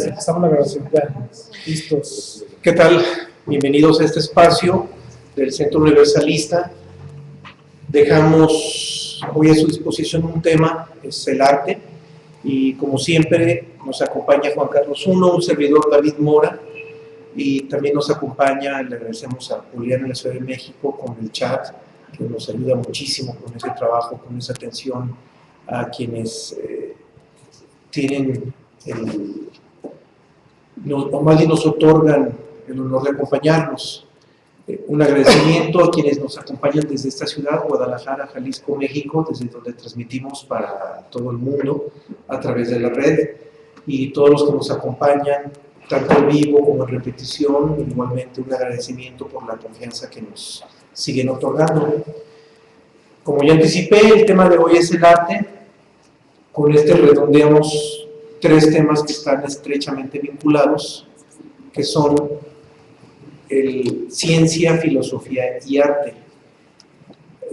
Empezamos la grabación ya. Listos. ¿Qué tal? Bienvenidos a este espacio del Centro Universalista. Dejamos hoy a su disposición un tema, es el arte, y como siempre nos acompaña Juan Carlos I, un servidor David Mora, y también nos acompaña, le agradecemos a Julián en la Ciudad de México con el chat, que nos ayuda muchísimo con ese trabajo, con esa atención a quienes tienen o más bien nos otorgan el honor de acompañarnos. Un agradecimiento a quienes nos acompañan desde esta ciudad, Guadalajara, Jalisco, México, desde donde transmitimos para todo el mundo a través de la red, y todos los que nos acompañan, tanto en vivo como en repetición. Igualmente un agradecimiento por la confianza que nos siguen otorgando. Como ya anticipé, el tema de hoy es el arte. Con este redondeamos tres temas que están estrechamente vinculados, que son ciencia, filosofía y arte.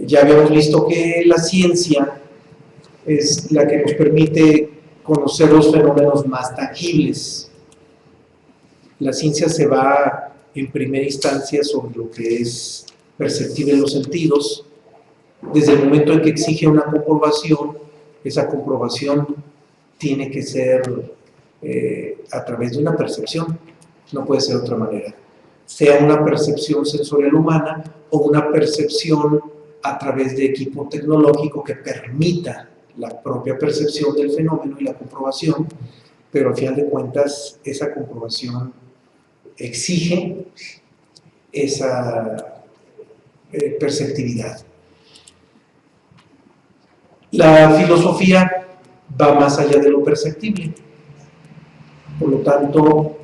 Ya habíamos visto que la ciencia es la que nos permite conocer los fenómenos más tangibles. La ciencia se va en primera instancia sobre lo que es perceptible en los sentidos. Desde el momento en que exige una comprobación, esa comprobación tiene que ser a través de una percepción, no puede ser de otra manera, sea una percepción sensorial humana o una percepción a través de equipo tecnológico que permita la propia percepción del fenómeno y la comprobación, pero al final de cuentas esa comprobación exige esa perceptividad. La filosofía va más allá de lo perceptible. Por lo tanto,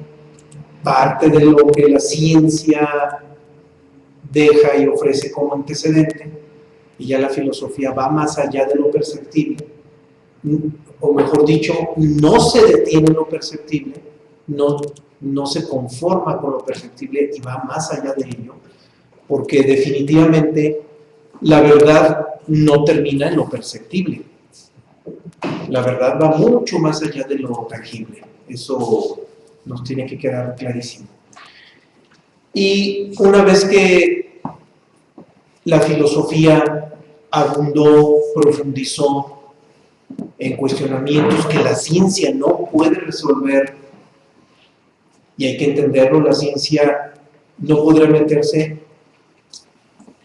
parte de lo que la ciencia deja y ofrece como antecedente, y ya la filosofía va más allá de lo perceptible, o mejor dicho, no se detiene en lo perceptible, no se conforma con lo perceptible y va más allá de ello, porque definitivamente la verdad no termina en lo perceptible. La verdad va mucho más allá de lo tangible. Eso nos tiene que quedar clarísimo. Y una vez que la filosofía abundó, profundizó en cuestionamientos que la ciencia no puede resolver, y hay que entenderlo, la ciencia no podrá meterse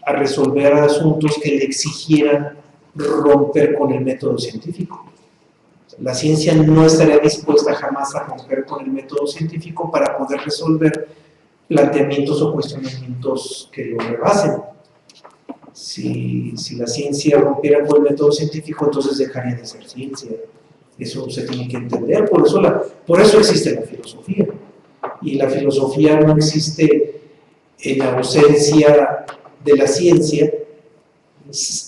a resolver asuntos que le exigieran romper con el método científico. La ciencia no estaría dispuesta jamás a romper con el método científico para poder resolver planteamientos o cuestionamientos que lo rebasen. Si la ciencia rompiera con el método científico, entonces dejaría de ser ciencia. Eso se tiene que entender. Por eso existe la filosofía. Y la filosofía no existe en ausencia de la ciencia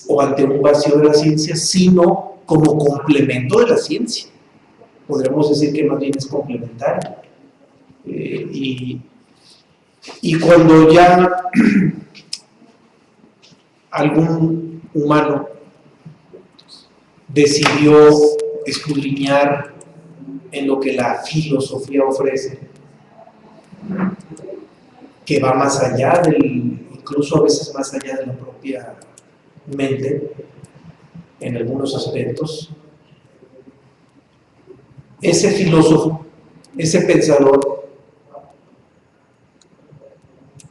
o ante un vacío de la ciencia, sino como complemento de la ciencia. Podríamos decir que más bien es complementario. Y cuando ya algún humano decidió escudriñar en lo que la filosofía ofrece, que va más allá incluso a veces más allá de la propia mente, en algunos aspectos, ese filósofo, ese pensador,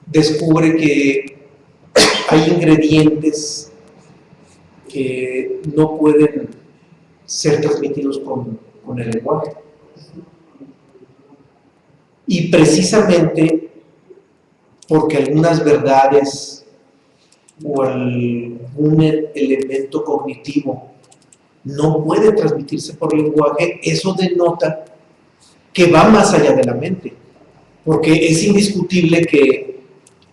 descubre que hay ingredientes que no pueden ser transmitidos con el lenguaje. Y precisamente porque algunas verdades o algún elemento cognitivo no puede transmitirse por lenguaje, eso denota que va más allá de la mente, porque es indiscutible que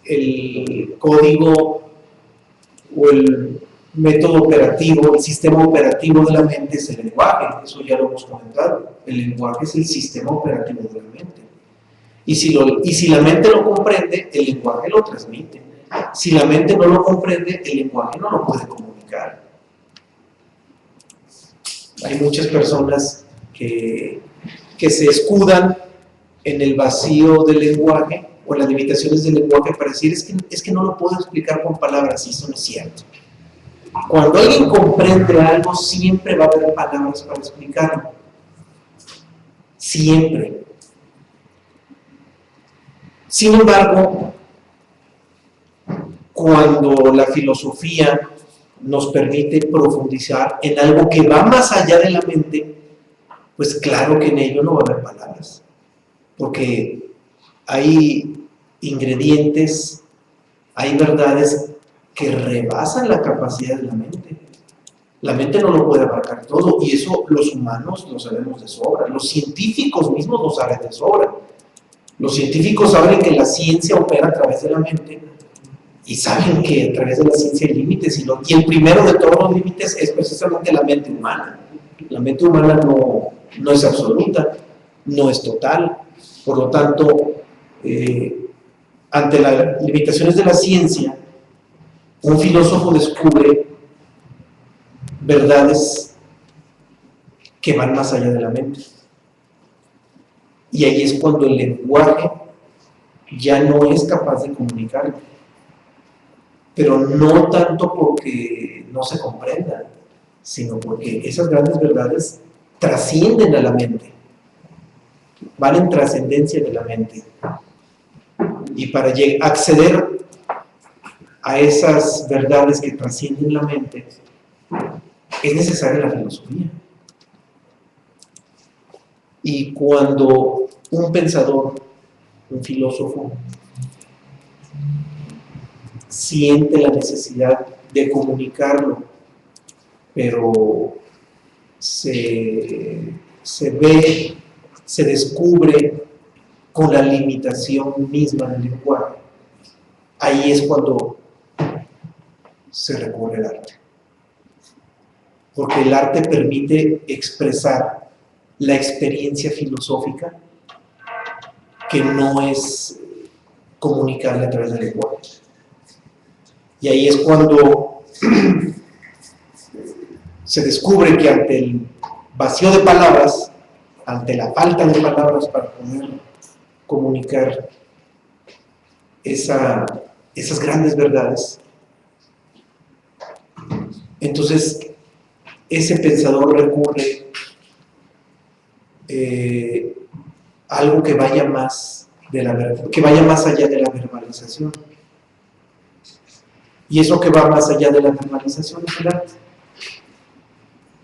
el código o el método operativo, el sistema operativo de la mente es el lenguaje. Eso ya lo hemos comentado. El lenguaje es el sistema operativo de la mente. Y si la mente lo comprende, el lenguaje lo transmite. Si la mente no lo comprende, el lenguaje no lo puede comunicar. Hay muchas personas que se escudan en el vacío del lenguaje o en las limitaciones del lenguaje para decir es que no lo puedo explicar con palabras, y eso no es cierto. Cuando alguien comprende algo, siempre va a haber palabras para explicarlo. Siempre. Sin embargo, cuando la filosofía nos permite profundizar en algo que va más allá de la mente, pues claro que en ello no va a haber palabras, porque hay ingredientes, hay verdades que rebasan la capacidad de la mente. La mente no lo puede abarcar todo, y eso los humanos lo sabemos de sobra, los científicos mismos lo saben de sobra. Los científicos saben que la ciencia opera a través de la mente, y saben que a través de la ciencia hay límites, y el primero de todos los límites es precisamente la mente humana. La mente humana no es absoluta, no es total. Por lo tanto, ante las limitaciones de la ciencia, un filósofo descubre verdades que van más allá de la mente. Y ahí es cuando el lenguaje ya no es capaz de comunicarlo. Pero no tanto porque no se comprenda, sino porque esas grandes verdades trascienden a la mente, van en trascendencia de la mente. Y para acceder a esas verdades que trascienden la mente, es necesaria la filosofía. Y cuando un pensador, un filósofo, siente la necesidad de comunicarlo, pero se descubre con la limitación misma del lenguaje, ahí es cuando se recurre al arte. Porque el arte permite expresar la experiencia filosófica que no es comunicable a través del lenguaje. Y ahí es cuando se descubre que ante el vacío de palabras, ante la falta de palabras para poder comunicar esas grandes verdades, entonces ese pensador recurre a algo que vaya más allá de la verbalización. Y eso que va más allá de la verbalización es el arte.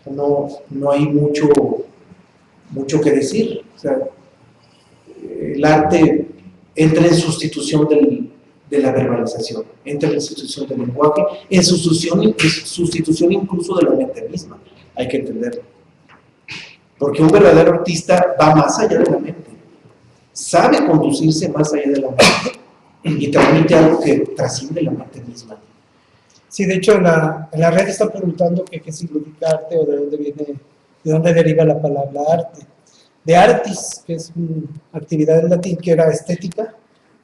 No hay mucho que decir. O sea, el arte entra en sustitución de la verbalización, entra en sustitución del lenguaje, en sustitución incluso de la mente misma. Hay que entenderlo. Porque un verdadero artista va más allá de la mente, sabe conducirse más allá de la mente y transmite algo que trasciende la mente misma. Sí, de hecho en la red están preguntando qué significa arte o de dónde deriva la palabra arte. De artis, que es una actividad en latín que era estética,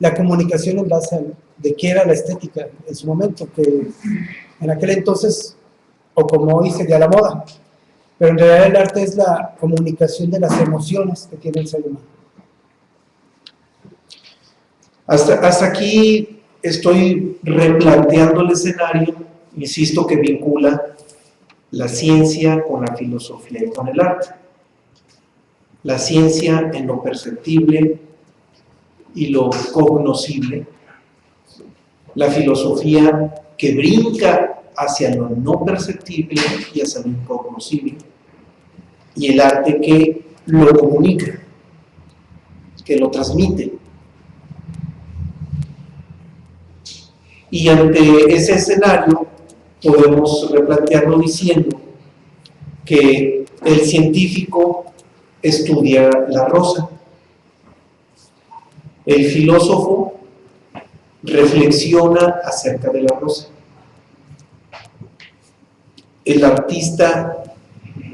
la comunicación en base de qué era la estética en su momento, que en aquel entonces, o como hoy sería la moda, pero en realidad el arte es la comunicación de las emociones que tiene el ser humano. Hasta aquí estoy replanteando el escenario, insisto, que vincula la ciencia con la filosofía y con el arte. La ciencia en lo perceptible y lo cognoscible, la filosofía que brinca hacia lo no perceptible y hacia lo incognoscible, y el arte que lo comunica, que lo transmite. Y ante ese escenario podemos replantearlo diciendo que el científico estudia la rosa, el filósofo reflexiona acerca de la rosa, el artista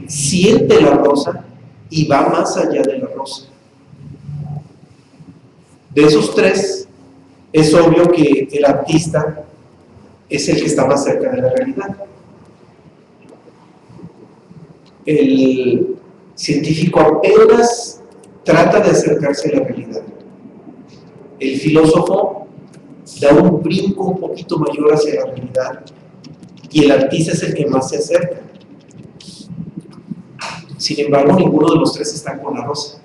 siente la rosa y va más allá de la rosa. De esos tres, es obvio que el artista es el que está más cerca de la realidad. El científico apenas trata de acercarse a la realidad. El filósofo da un brinco un poquito mayor hacia la realidad y el artista es el que más se acerca. Sin embargo, ninguno de los tres está con la rosa.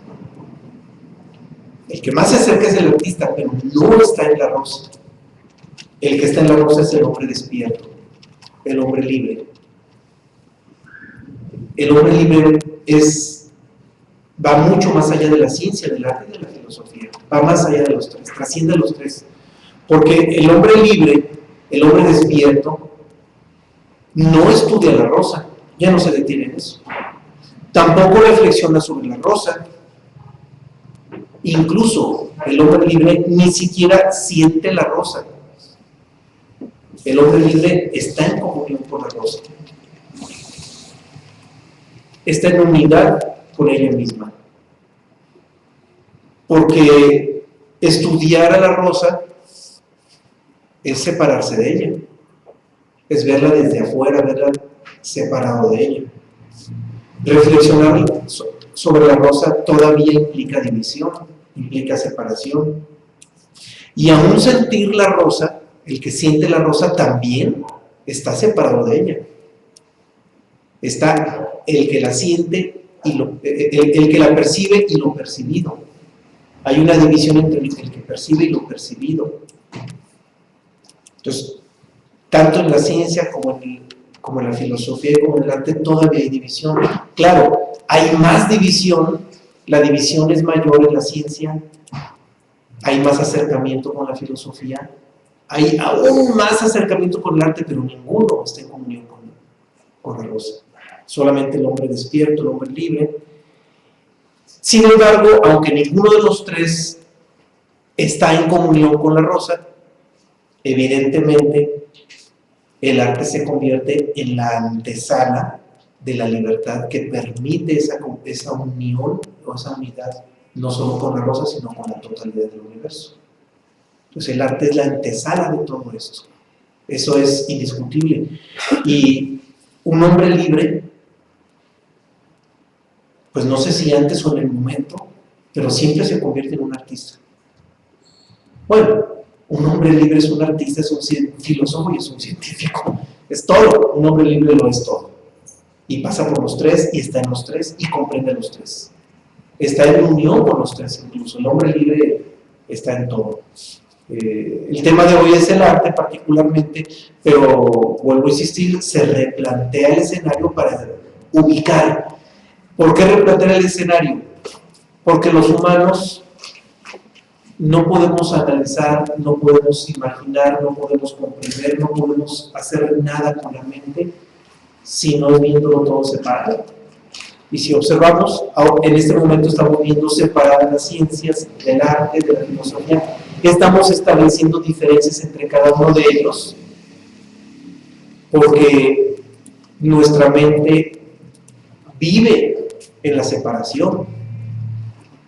El que más se acerca es el artista, pero no está en la rosa. El que está en la rosa es el hombre despierto, el hombre libre. El hombre libre va mucho más allá de la ciencia, del arte y de la filosofía. Va más allá de los tres, trasciende a los tres. Porque el hombre libre, el hombre despierto, no estudia la rosa, ya no se detiene en eso. Tampoco reflexiona sobre la rosa. Incluso el hombre libre ni siquiera siente la rosa. El hombre libre está en comunión con la rosa. Está en unidad con ella misma. Porque estudiar a la rosa es separarse de ella. Es verla desde afuera, verla separado de ella. Reflexionar sobre la rosa todavía implica división, implica separación. Y aún sentir la rosa, el que siente la rosa también está separado de ella. Está el que la siente y el que la percibe y lo percibido. Hay una división entre el que percibe y lo percibido. Entonces, tanto en la ciencia como en la filosofía y como en el arte todavía hay división. Claro, hay más división, la división es mayor en la ciencia, hay más acercamiento con la filosofía, hay aún más acercamiento con el arte, pero ninguno está en comunión con la rosa. Solamente el hombre despierto, el hombre libre. Sin embargo, aunque ninguno de los tres está en comunión con la rosa, evidentemente el arte se convierte en la antesala de la libertad que permite esa unión o esa unidad, no solo con la rosa, sino con la totalidad del universo. Entonces el arte es la antesala de todo esto. Eso es indiscutible. Y un hombre libre, pues no sé si antes o en el momento, pero siempre se convierte en un artista. Bueno, un hombre libre es un artista, es un filósofo y es un científico. Es todo. Un hombre libre lo es todo. Y pasa por los tres, y está en los tres, y comprende los tres. Está en unión con los tres incluso. El hombre libre está en todo. El tema de hoy es el arte particularmente, pero vuelvo a insistir, se replantea el escenario para ubicar. ¿Por qué replantear el escenario? Porque los humanos no podemos analizar, no podemos imaginar, no podemos comprender, no podemos hacer nada con la mente si no viéndolo todo separado. Y si observamos, en este momento estamos viendo separadas las ciencias del arte, de la filosofía, estamos estableciendo diferencias entre cada uno de ellos, porque nuestra mente vive en la separación.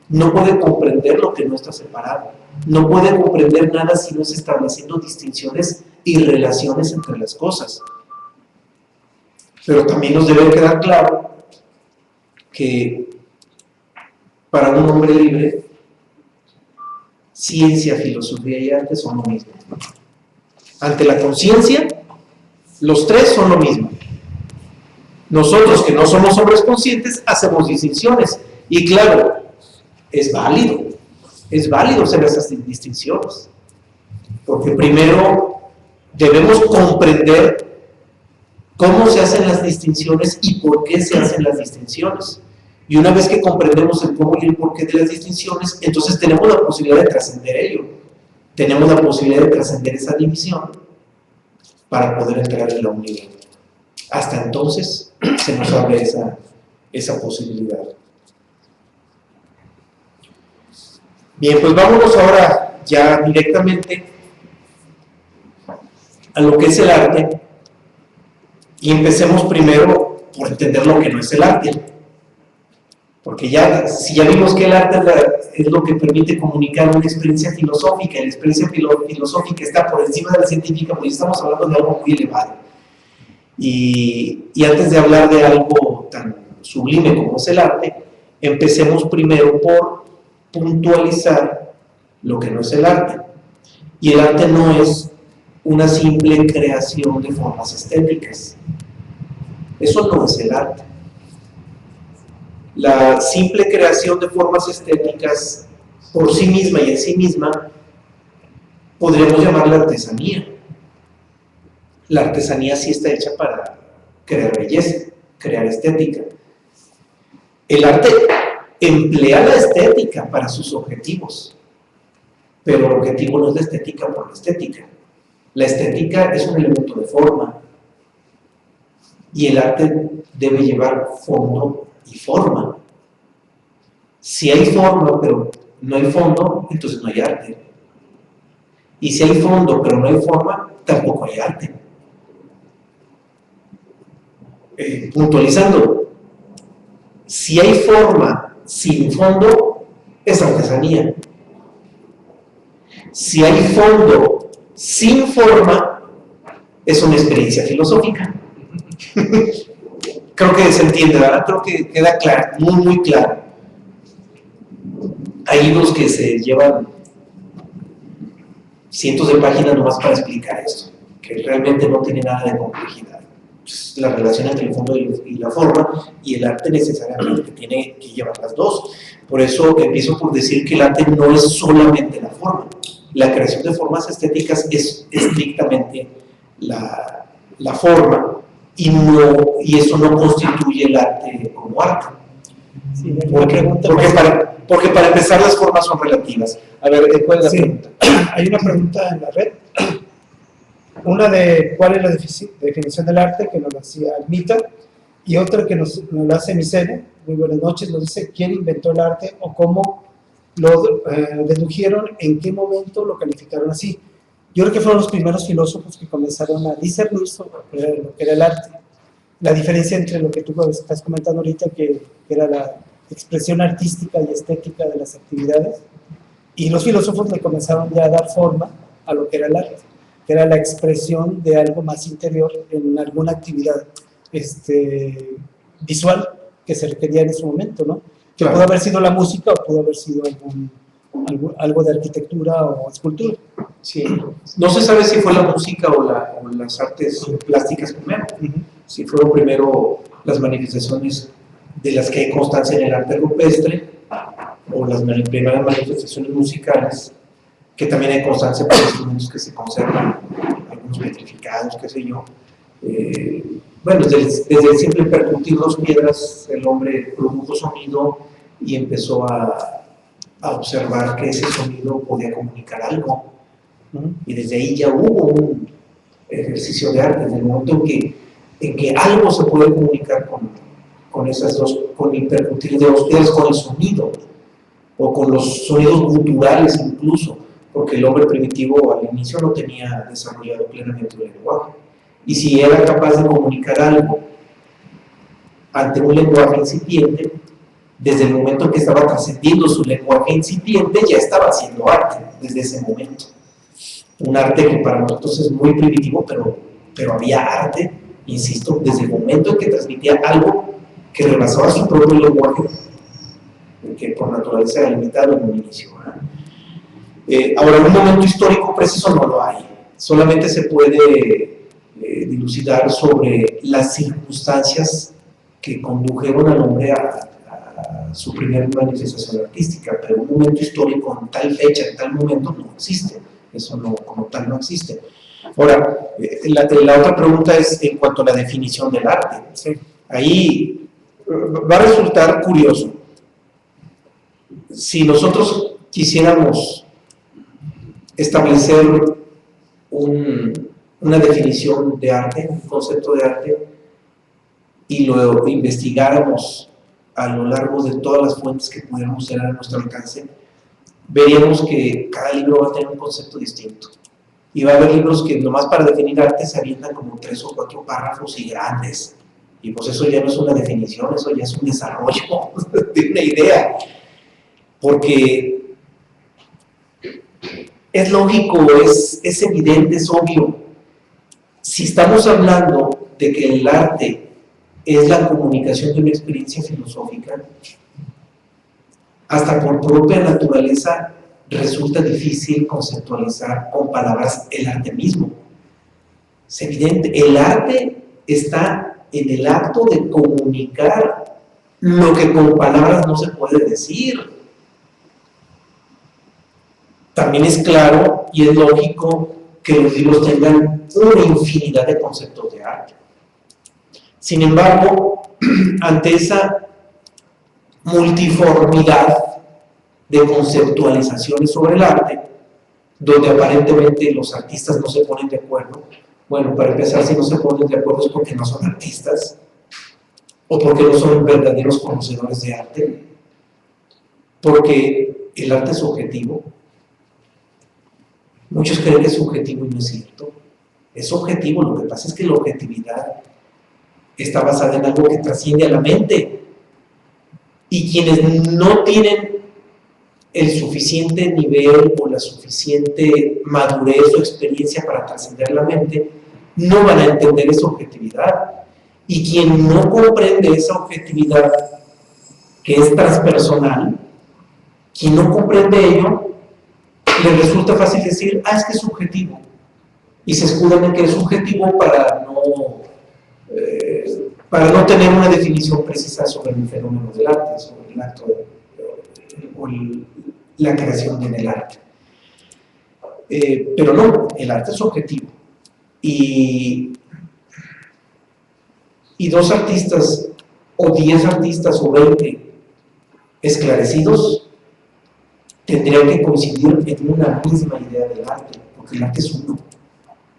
No puede comprender lo que no está separado. No puede comprender nada si no es estableciendo distinciones y relaciones entre las cosas. Pero también nos debe quedar claro que para un hombre libre, ciencia, filosofía y arte son lo mismo. Ante la conciencia, los tres son lo mismo. Nosotros que no somos hombres conscientes hacemos distinciones. Y claro, es válido hacer esas distinciones. Porque primero debemos comprender cómo se hacen las distinciones y por qué se hacen las distinciones. Y una vez que comprendemos el cómo y el porqué de las distinciones, entonces tenemos la posibilidad de trascender ello. Tenemos la posibilidad de trascender esa división para poder entrar en la unidad. Hasta entonces se nos abre esa posibilidad. Bien, pues vámonos ahora ya directamente a lo que es el arte y empecemos primero por entender lo que no es el arte. Porque si ya vimos que el arte es lo que permite comunicar una experiencia filosófica, y la experiencia filosófica está por encima de la científica, pues estamos hablando de algo muy elevado. Y antes de hablar de algo tan sublime como es el arte, empecemos primero por puntualizar lo que no es el arte. Y el arte no es una simple creación de formas estéticas. Eso no es el arte. La simple creación de formas estéticas por sí misma y en sí misma podríamos llamarla artesanía. La artesanía sí está hecha para crear belleza, crear estética. El arte emplea la estética para sus objetivos, pero el objetivo no es la estética por la estética. La estética es un elemento de forma y el arte debe llevar fondo y forma. Si hay forma pero no hay fondo, entonces no hay arte. Y si hay fondo pero no hay forma, tampoco hay arte. Puntualizando, si hay forma sin fondo, es artesanía. Si hay fondo sin forma, es una experiencia filosófica. Creo que se entiende, ¿verdad? Creo que queda claro, muy, muy claro. Hay libros que se llevan cientos de páginas nomás para explicar esto, que realmente no tiene nada de complejidad. Es la relación entre el fondo y la forma, y el arte necesariamente tiene que llevar las dos. Por eso empiezo por decir que el arte no es solamente la forma. La creación de formas estéticas es estrictamente la forma, y eso no constituye el arte como arte. Sí, porque para empezar las formas son relativas. A ver, ¿cuál es la pregunta? Hay una pregunta en la red. Una de cuál es la definición del arte, que nos la hacía Almita, y otra que nos la hace Micene. Muy buenas noches. Nos dice quién inventó el arte o cómo lo dedujeron, en qué momento lo calificaron así. Yo creo que fueron los primeros filósofos que comenzaron a discernir sobre lo que era el arte. La diferencia entre lo que tú estás comentando ahorita, que era la expresión artística y estética de las actividades, y los filósofos le comenzaron ya a dar forma a lo que era el arte, que era la expresión de algo más interior en alguna actividad visual que se requería en ese momento, ¿no? Que Claro. pudo haber sido la música o pudo haber sido algo de arquitectura o escultura. Sí. No se sabe si fue la música o las artes plásticas primero. Si fueron primero las manifestaciones de las que hay constancia en el arte rupestre, o las primeras manifestaciones musicales, que también hay constancia para instrumentos que se conservan, algunos petrificados, qué sé yo. Bueno, desde el simple percutir dos piedras, el hombre produjo sonido y empezó a observar que ese sonido podía comunicar algo. Y desde ahí ya hubo un ejercicio de arte, desde el momento en que algo se puede comunicar con esas dos, con el percutir de dos piedras, con el sonido, o con los sonidos guturales incluso, porque el hombre primitivo al inicio no tenía desarrollado plenamente el lenguaje. Y si era capaz de comunicar algo ante un lenguaje incipiente, desde el momento en que estaba trascendiendo su lenguaje incipiente, ya estaba haciendo arte, desde ese momento. Un arte que para nosotros es muy primitivo, pero había arte, insisto, desde el momento en que transmitía algo que rebasaba su propio lenguaje, que por naturaleza era limitado en un inicio. Ahora, en un momento histórico preciso no lo hay, solamente se puede dilucidar sobre las circunstancias que condujeron al hombre a su primera manifestación artística, pero un momento histórico en tal fecha, en tal momento, no existe. Eso no, como tal no existe. Ahora, la otra pregunta es en cuanto a la definición del arte. Sí. Ahí va a resultar curioso. Si nosotros quisiéramos establecer una definición de arte, un concepto de arte, y lo investigáramos a lo largo de todas las fuentes que pudiéramos tener a nuestro alcance, veríamos que cada libro va a tener un concepto distinto. Y va a haber libros que nomás para definir arte se avientan como 3 o 4 párrafos y grandes. Y pues eso ya no es una definición, eso ya es un desarrollo de una idea. Porque es lógico, es evidente, es obvio. Si estamos hablando de que el arte es la comunicación de una experiencia filosófica, hasta por propia naturaleza resulta difícil conceptualizar con palabras el arte mismo. Es evidente, el arte está en el acto de comunicar lo que con palabras no se puede decir. También es claro y es lógico que los libros tengan una infinidad de conceptos de arte. Sin embargo, ante esa multiformidad de conceptualizaciones sobre el arte, donde aparentemente los artistas no se ponen de acuerdo, bueno, para empezar, si no se ponen de acuerdo es porque no son artistas, o porque no son verdaderos conocedores de arte, porque el arte es subjetivo. Muchos creen que es subjetivo y no es cierto. Es objetivo, lo que pasa es que la objetividad está basada en algo que trasciende a la mente. Y quienes no tienen el suficiente nivel o la suficiente madurez o experiencia para trascender la mente, no van a entender esa objetividad. Y quien no comprende esa objetividad que es transpersonal, quien no comprende ello, le resulta fácil decir, es que es subjetivo. Y se escudan en que es subjetivo para no tener una definición precisa sobre el fenómeno del arte, sobre el acto o la creación en el arte. Pero no, el arte es subjetivo. Y 2 artistas, o 10 artistas, o 20 esclarecidos, tendrían que coincidir en una misma idea del arte, porque el arte es uno.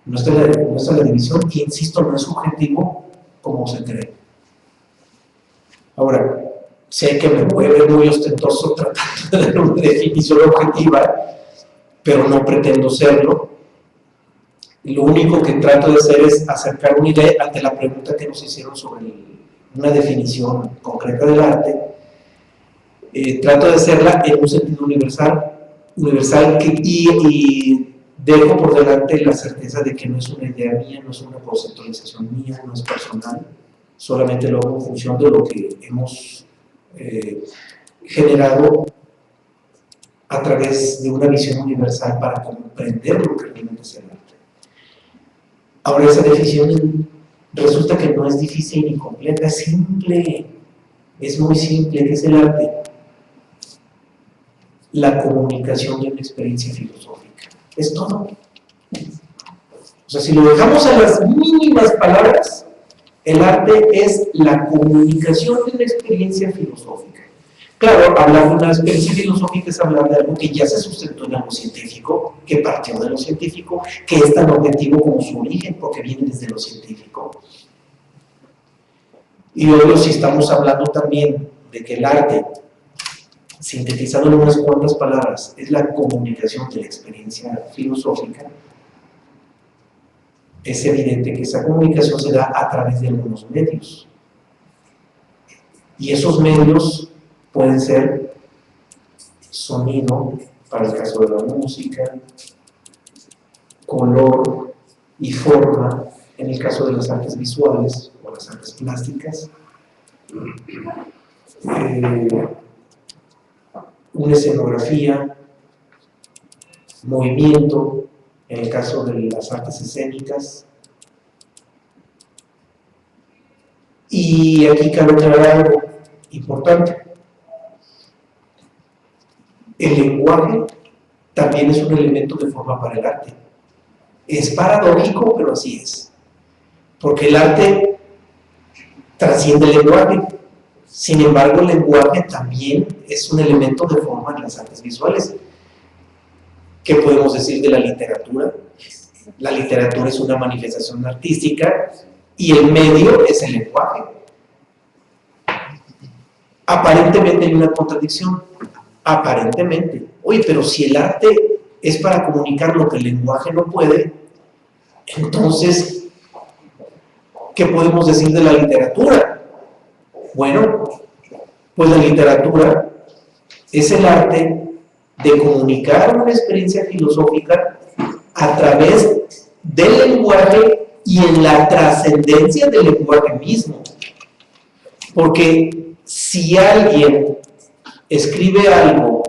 No está la división, y insisto, no es subjetivo como se cree. Ahora, sé que me puede ver muy ostentoso tratando de dar una definición objetiva, pero no pretendo serlo. Lo único que trato de hacer es acercar una idea ante la pregunta que nos hicieron sobre una definición concreta del arte. Trato de hacerla en un sentido universal y dejo por delante la certeza de que no es una idea mía, no es una conceptualización mía, no es personal, solamente lo hago en función de lo que hemos generado a través de una visión universal para comprender lo que realmente es el arte. Ahora, esa definición resulta que no es difícil ni compleja, es simple, es muy simple. ¿Qué es el arte? La comunicación de una experiencia filosófica. Es todo. O sea, si lo dejamos a las mínimas palabras, el arte es la comunicación de una experiencia filosófica. Claro, hablar de una experiencia filosófica es hablar de algo que ya se sustentó en algo científico, que partió de lo científico, que es tan objetivo como su origen, porque viene desde lo científico. Y luego, si estamos hablando también de que el arte, sintetizando en unas cuantas palabras, es la comunicación de la experiencia filosófica, es evidente que esa comunicación se da a través de algunos medios. Y esos medios pueden ser sonido, para el caso de la música, color y forma, en el caso de las artes visuales o las artes plásticas, una escenografía, movimiento, en el caso de las artes escénicas. Y aquí cabe aclarar algo importante. El lenguaje también es un elemento de forma para el arte. Es paradójico, pero así es. Porque el arte trasciende el lenguaje. Sin embargo, el lenguaje también es un elemento de forma en las artes visuales. ¿Qué podemos decir de la literatura? La literatura es una manifestación artística y el medio es el lenguaje. Aparentemente hay una contradicción. Aparentemente. Oye, pero si el arte es para comunicar lo que el lenguaje no puede, entonces, ¿qué podemos decir de la literatura? Bueno, pues la literatura es el arte de comunicar una experiencia filosófica a través del lenguaje y en la trascendencia del lenguaje mismo. Porque si alguien escribe algo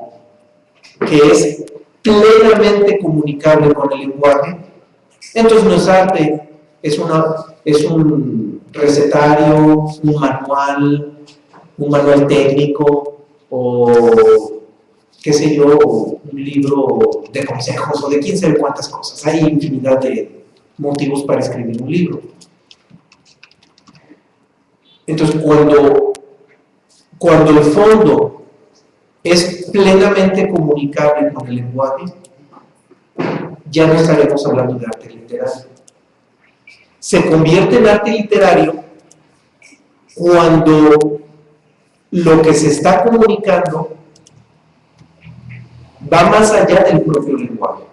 que es plenamente comunicable con el lenguaje, entonces no es arte, es un recetario, un manual técnico, o qué sé yo, un libro de consejos, o de quién sabe cuántas cosas. Hay infinidad de motivos para escribir un libro. Entonces, cuando el fondo es plenamente comunicable con el lenguaje, ya no estaremos hablando de arte literario. Se convierte en arte literario cuando lo que se está comunicando va más allá del propio lenguaje.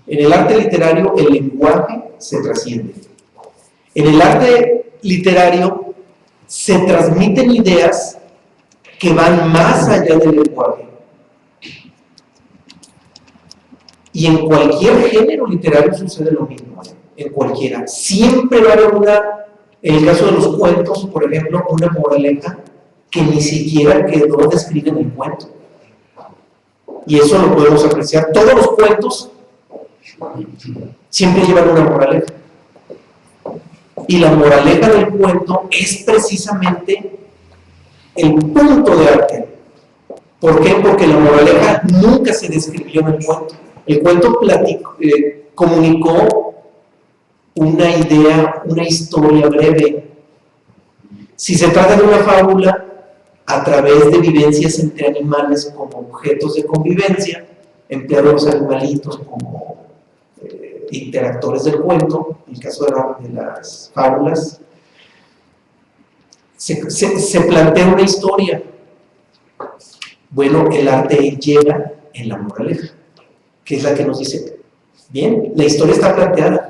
En el arte literario, el lenguaje se trasciende. En el arte literario se transmiten ideas que van más allá del lenguaje. Y en cualquier género literario sucede lo mismo, en cualquiera. Siempre va a haber en el caso de los cuentos, por ejemplo, una moraleja que ni siquiera quedó descrita en el cuento. Y eso lo podemos apreciar. Todos los cuentos siempre llevan una moraleja. Y la moraleja del cuento es precisamente el punto de arte. ¿Por qué? Porque la moraleja nunca se describió en el cuento. El cuento comunicó una idea, una historia breve. Si se trata de una fábula, a través de vivencias entre animales como objetos de convivencia, empleando los animalitos como interactores del cuento, en el caso de las fábulas, se plantea una historia. Bueno, el arte llega en la moraleja, que es la que nos dice, bien, la historia está planteada,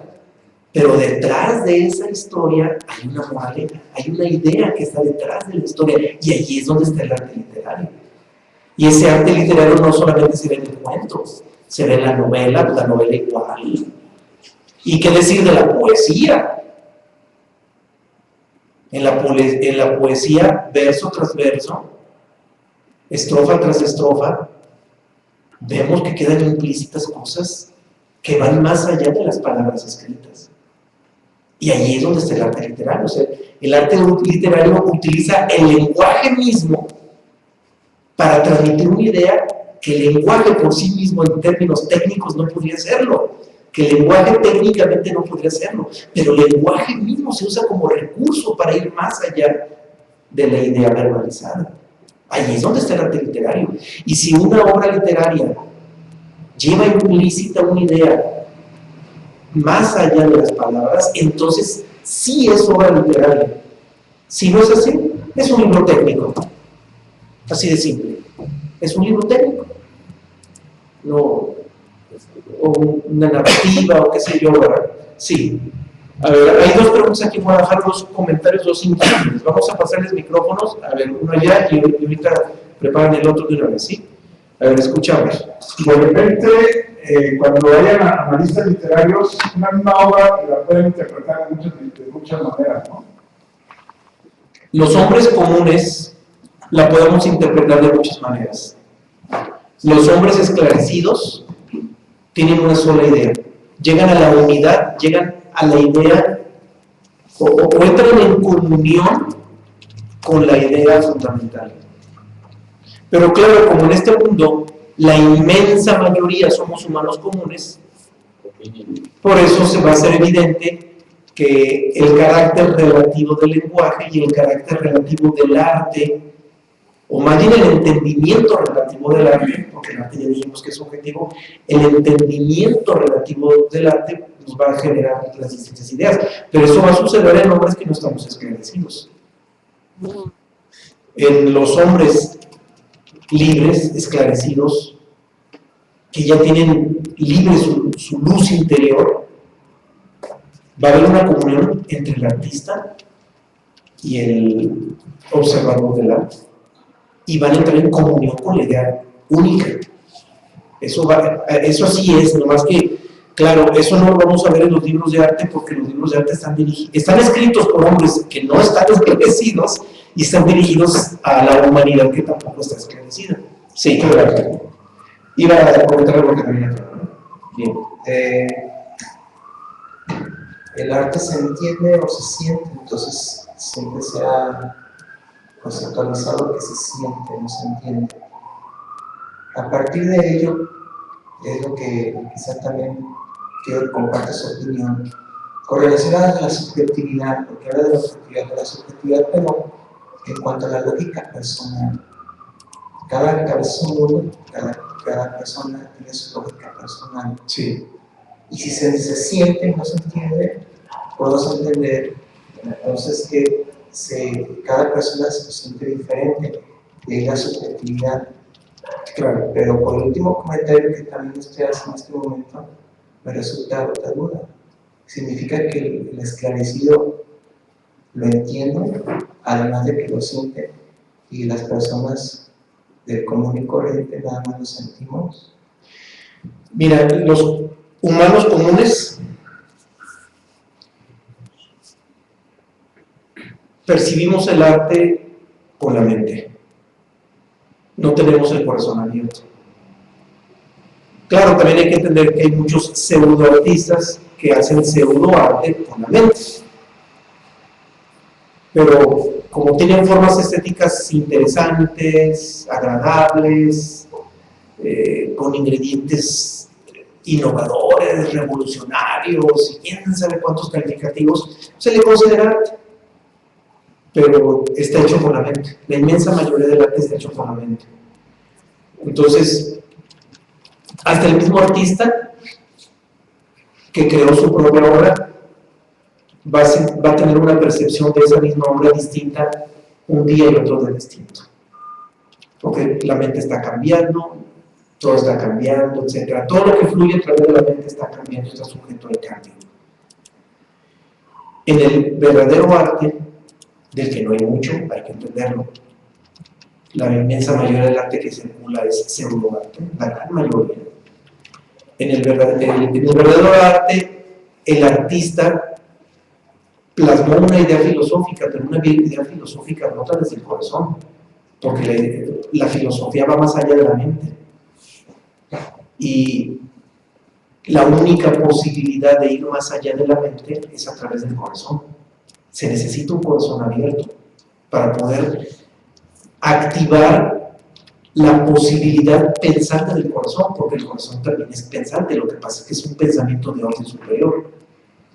pero detrás de esa historia hay una moraleja, hay una idea que está detrás de la historia, y allí es donde está el arte literario. Y ese arte literario no solamente se ve en el cuento, se ve en la novela igual. ¿Y qué decir de la poesía? En la poesía, verso tras verso, estrofa tras estrofa, vemos que quedan implícitas cosas que van más allá de las palabras escritas. Y ahí es donde está el arte literario. O sea, el arte literario utiliza el lenguaje mismo para transmitir una idea que el lenguaje por sí mismo en términos técnicos no podría hacerlo, que el lenguaje técnicamente no podría hacerlo, pero el lenguaje mismo se usa como recurso para ir más allá de la idea verbalizada. Ahí es donde está el arte literario. Y si una obra literaria lleva implícita una idea más allá de las palabras, entonces sí es obra literaria. Si no es así, es un libro técnico. Así de simple. Es un libro técnico. No, o una narrativa, o qué sé yo, ¿verdad? Sí. A ver, hay dos preguntas aquí, voy a dejar dos comentarios, dos inquietudes. Vamos a pasarles micrófonos, a ver, uno allá y ahorita preparan el otro de una vez, ¿sí? A ver, escuchamos. De repente, cuando vayan a analistas literarios, una misma obra la pueden interpretar de muchas maneras, ¿no? Los hombres comunes la podemos interpretar de muchas maneras. Los hombres esclarecidos tienen una sola idea. Llegan a la unidad, llegan a la idea o entran en comunión con la idea fundamental. Pero claro, como en este mundo la inmensa mayoría somos humanos comunes, por eso se va a hacer evidente que el carácter relativo del lenguaje y el carácter relativo del arte, o más bien el entendimiento relativo del arte, porque el arte ya dijimos que es objetivo, el entendimiento relativo del arte nos va a generar las distintas ideas, pero eso va a suceder en hombres que no estamos esclarecidos. En los hombres libres, esclarecidos, que ya tienen libre su luz interior, va a haber una comunión entre el artista y el observador del arte, y van a entrar en comunión con la idea única. Eso así es, nomás que, claro, eso no lo vamos a ver en los libros de arte, porque los libros de arte están escritos por hombres que no están esclarecidos, y están dirigidos a la humanidad que tampoco está esclarecida. Sí, Claro. Iba a comentar algo que también acá, ¿no? Bien. El arte se entiende o se siente, entonces siempre se ha conceptualizado que se siente, no se entiende. A partir de ello, es lo que quizá también quiero que comparte su opinión, correlacionada a la subjetividad, porque habla de la subjetividad, pero en cuanto a la lógica personal. Cada cabeza es un mundo, cada persona tiene su lógica personal. sí. Y si se siente, no se entiende, podemos entender entonces que cada persona se siente diferente, de la subjetividad. Claro. Pero por el último comentario que también estoy haciendo en este momento, me resulta otra duda. Significa que el esclarecido lo entiende, además de que lo siente, y las personas del común y corriente nada más lo sentimos. Mira, los humanos comunes percibimos el arte con la mente. No tenemos el corazón abierto. Claro, también hay que entender que hay muchos pseudoartistas que hacen pseudoarte con la mente. Pero como tienen formas estéticas interesantes, agradables, con ingredientes innovadores, revolucionarios, y quién sabe cuántos calificativos, se le considera arte. Pero está hecho con la mente. La inmensa mayoría del arte está hecho con la mente. Entonces, hasta el mismo artista que creó su propia obra va a tener una percepción de esa misma obra distinta un día y otro de distinto. Porque la mente está cambiando, todo está cambiando, etc. Todo lo que fluye a través de la mente está cambiando, está sujeto al cambio. En el verdadero arte, del que no hay mucho, hay que entenderlo. La inmensa mayoría del arte que circula es pseudoarte, la gran mayoría. En el verdadero arte, el artista plasmó una idea filosófica, pero una idea filosófica brota desde el corazón, porque la filosofía va más allá de la mente. Y la única posibilidad de ir más allá de la mente es a través del corazón. Se necesita un corazón abierto para poder activar la posibilidad pensante del corazón, porque el corazón también es pensante, lo que pasa es que es un pensamiento de orden superior.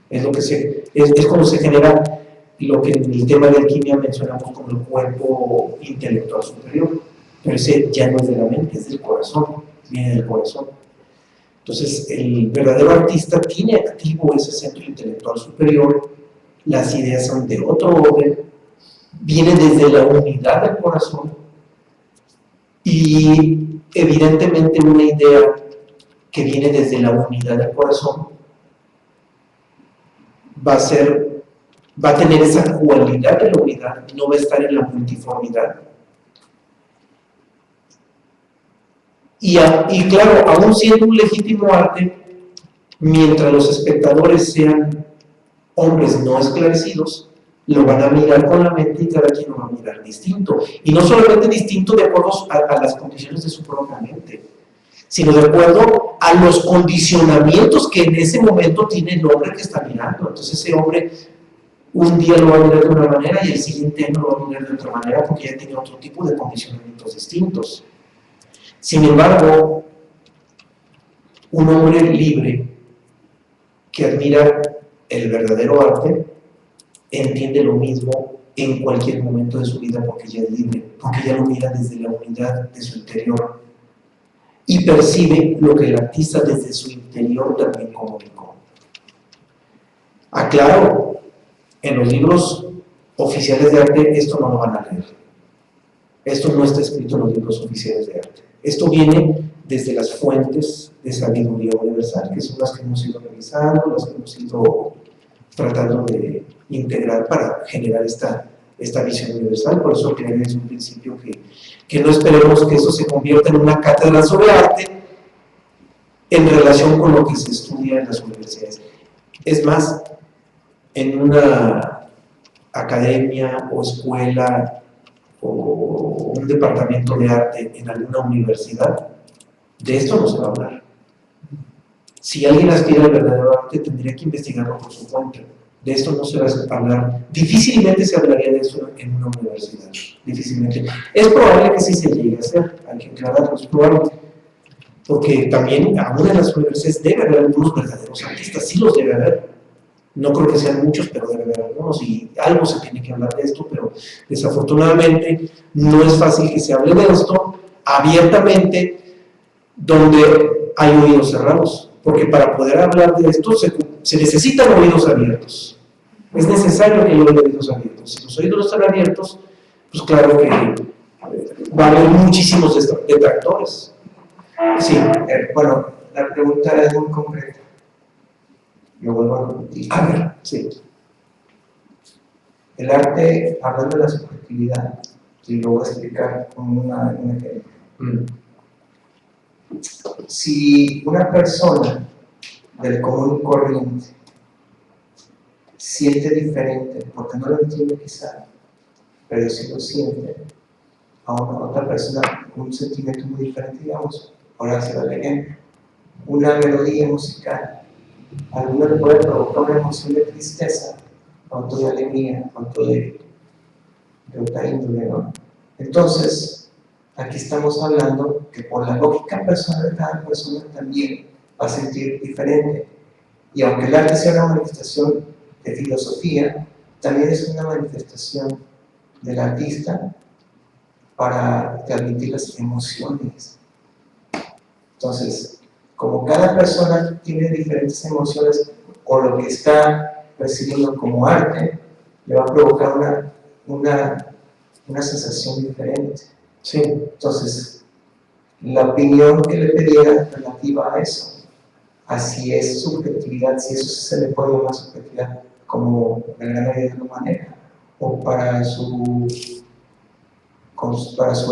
Es como se genera lo que en el tema de alquimia mencionamos como el cuerpo intelectual superior, pero ese ya no es de la mente, es del corazón, viene del corazón. Entonces, el verdadero artista tiene activo ese centro intelectual superior, las ideas son de otro orden, vienen desde la unidad del corazón y evidentemente una idea que viene desde la unidad del corazón va a tener esa cualidad de la unidad, no va a estar en la multiformidad. Y claro, aún siendo un legítimo arte, mientras los espectadores sean hombres no esclarecidos, lo van a mirar con la mente y cada quien lo va a mirar distinto. Y no solamente distinto de acuerdo a las condiciones de su propia mente, sino de acuerdo a los condicionamientos que en ese momento tiene el hombre que está mirando. Entonces ese hombre un día lo va a mirar de una manera y el siguiente año lo va a mirar de otra manera porque ya tiene otro tipo de condicionamientos distintos. Sin embargo, un hombre libre que admira el verdadero arte entiende lo mismo en cualquier momento de su vida porque ya es libre, porque ya lo mira desde la unidad de su interior y percibe lo que el artista desde su interior también comunicó. Aclaro, en los libros oficiales de arte esto no lo van a leer. Esto no está escrito en los libros oficiales de arte. Esto viene desde las fuentes de sabiduría universal, que son las que hemos ido revisando, las que hemos ido tratando de integrar para generar esta visión universal. Por eso creé desde un principio que no esperemos que eso se convierta en una cátedra sobre arte en relación con lo que se estudia en las universidades. Es más, en una academia o escuela o un departamento de arte en alguna universidad, de esto no se va a hablar. Si alguien aspira al verdadero arte, tendría que investigarlo por su cuenta. De esto no se va a hablar. Difícilmente se hablaría de eso en una universidad. Difícilmente. Es probable que sí se llegue a hacer, hay que aclararlo, es probable. Porque también aún en las universidades debe haber algunos verdaderos artistas, sí los debe haber. No creo que sean muchos, pero debe haber algunos, y algo se tiene que hablar de esto, pero desafortunadamente no es fácil que se hable de esto abiertamente donde hay oídos cerrados, porque para poder hablar de esto se necesitan oídos abiertos. Es necesario que haya oídos abiertos. Si los oídos no están abiertos, pues claro que va a haber muchísimos detractores. Sí. Bueno, la pregunta es muy concreta. Lo vuelvo a repetir. A ver, sí. El arte, hablando de la subjetividad, y lo voy a explicar con un ejemplo. Si una persona del común y corriente siente diferente, porque no lo entiende quizá, pero sí lo siente, a otra persona con un sentimiento muy diferente, digamos, por hacer el ejemplo, una melodía musical, a alguno le puede provocar una emoción de tristeza, otro de alegría, otro de otra índole, ¿no? Entonces, aquí estamos hablando que por la lógica personal de cada persona también va a sentir diferente. Y aunque el arte sea una manifestación de filosofía, también es una manifestación del artista para transmitir las emociones. Entonces, como cada persona tiene diferentes emociones o lo que está percibiendo como arte, le va a provocar una sensación diferente. Sí. Entonces, la opinión que le pedía relativa a eso, a si es subjetividad, si eso se le puede llamar subjetividad, como la gran mayoría lo maneja, o para su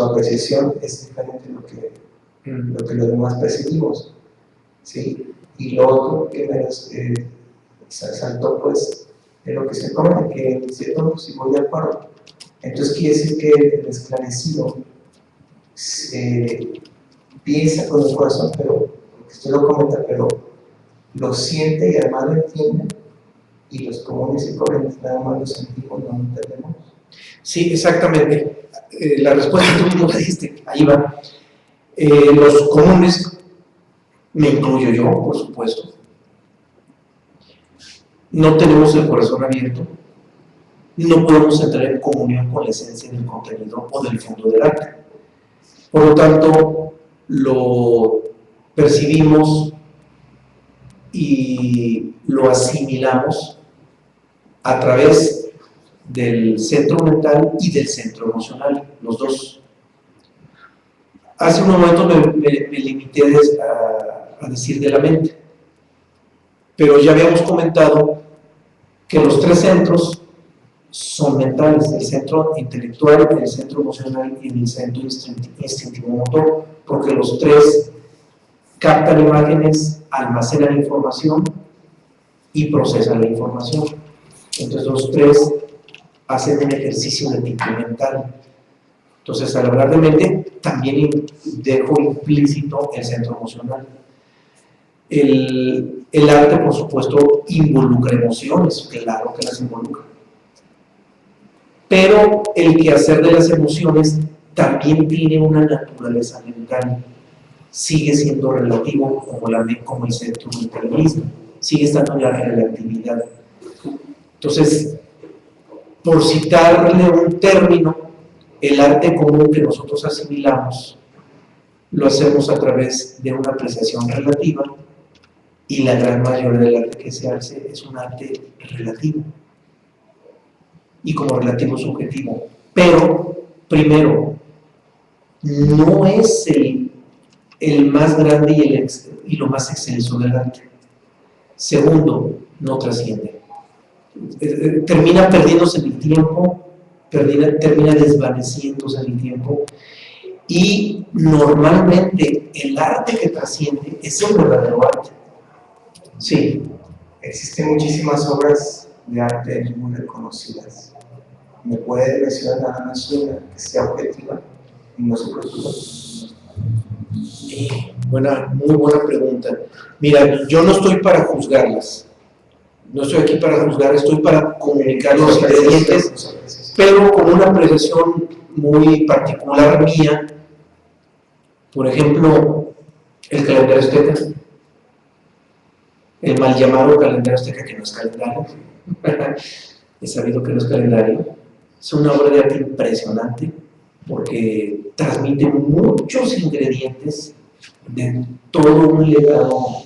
apreciación es diferente lo que los demás percibimos, ¿sí? Y lo otro que me saltó, pues, de lo que se comenta, que en cierto modo sí voy de acuerdo. Entonces quiere decir que el esclarecido piensa con el corazón, pero, porque usted lo comenta, pero lo siente y además lo entiende, y los comunes y corrientes nada más lo sentimos, no lo entendemos. Sí, exactamente. La respuesta que tú mismo la diste, ahí va. Los comunes, me incluyo yo, por supuesto, no tenemos el corazón abierto, no podemos entrar en comunión con la esencia del contenido o del fondo del arte. Por lo tanto, lo percibimos y lo asimilamos a través del centro mental y del centro emocional, los dos. Hace un momento me limité a decir de la mente, pero ya habíamos comentado que los tres centros son mentales: el centro intelectual, el centro emocional y el centro instintivo motor, porque los tres captan imágenes, almacenan información y procesan la información. Entonces los tres hacen un ejercicio de tipo mental. Entonces, al hablar de mente, también dejo implícito el centro emocional. El arte, por supuesto, involucra emociones, claro que las involucra. Pero el quehacer de las emociones también tiene una naturaleza mental. Sigue siendo relativo como el centro mental mismo. Sigue estando en la relatividad. Entonces, por citarle un término, el arte común que nosotros asimilamos lo hacemos a través de una apreciación relativa, y la gran mayoría del arte que se hace es un arte relativo, y como relativo subjetivo. Pero, primero, no es el más grande y lo más excelso del arte. Segundo, no trasciende. Termina perdiéndose en el tiempo, termina desvaneciéndose en el tiempo, y normalmente el arte que trasciende es el verdadero arte. Sí. Existen muchísimas obras de arte muy reconocidas, ¿Me puede mencionar nada más una que sea objetiva y no subjetiva? Muy buena pregunta. Mira, yo no estoy para juzgarlas. No estoy aquí para juzgar, estoy para comunicar los ingredientes, pero con una apreciación muy particular mía. Por ejemplo, el calendario azteca, el mal llamado calendario azteca, que no es calendario, he sabido que no es calendario, es una obra de arte impresionante porque transmite muchos ingredientes de todo un legado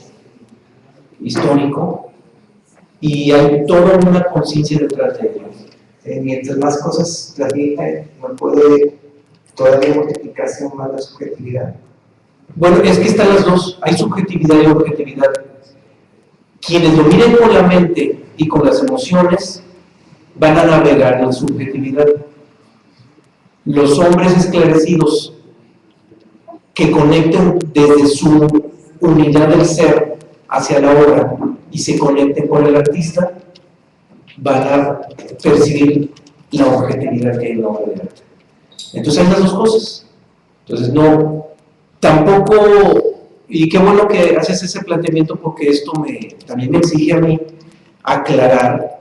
histórico y hay toda una conciencia detrás de ello. Mientras más cosas transmite, no puede todavía multiplicarse aún más la subjetividad. Bueno, es que están las dos, hay subjetividad y objetividad. Quienes lo miren con la mente y con las emociones van a navegar en la subjetividad. Los hombres esclarecidos que conecten desde su unidad del ser hacia la obra y se conecten con el artista van a percibir la objetividad que hay en la obra de arte. Entonces hay las dos cosas. Entonces no, tampoco, y qué bueno que haces ese planteamiento porque esto también me exige a mí aclarar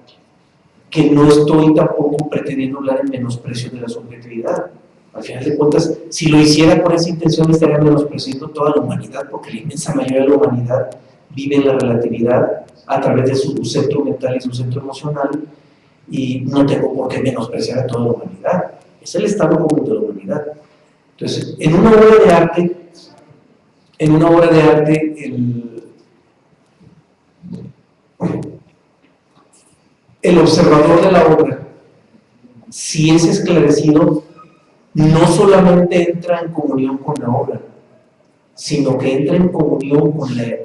que no estoy tampoco pretendiendo hablar en menosprecio de la subjetividad. Al final de cuentas, si lo hiciera con esa intención estaría menospreciando toda la humanidad, porque la inmensa mayoría de la humanidad vive en la relatividad a través de su centro mental y su centro emocional, y no tengo por qué menospreciar a toda la humanidad. Es el estado común de la humanidad. Entonces, en una obra de arte, el observador de la obra, si es esclarecido, no solamente entra en comunión con la obra, sino que entra en comunión con la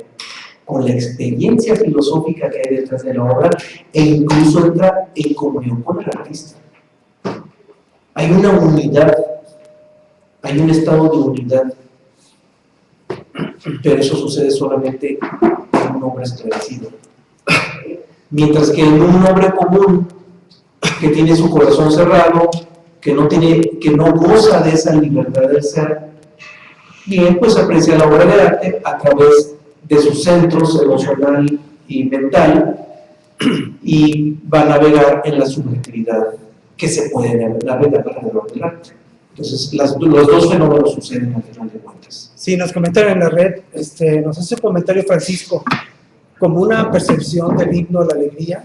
experiencia filosófica que hay detrás de la obra e incluso entra en comunión con el artista. Hay una unidad, hay un estado de unidad, pero eso sucede solamente en un hombre esclarecido. Mientras que en un hombre común que tiene su corazón cerrado, que no goza de esa libertad del ser, bien, pues aprecia la obra de arte a través de sus centros emocional y mental y va a navegar en la subjetividad que se puede navegar alrededor del arte. Entonces, los dos fenómenos suceden al final de cuentas. Sí, nos comentaron en la red, nos hace un comentario Francisco, como una percepción del himno a la alegría,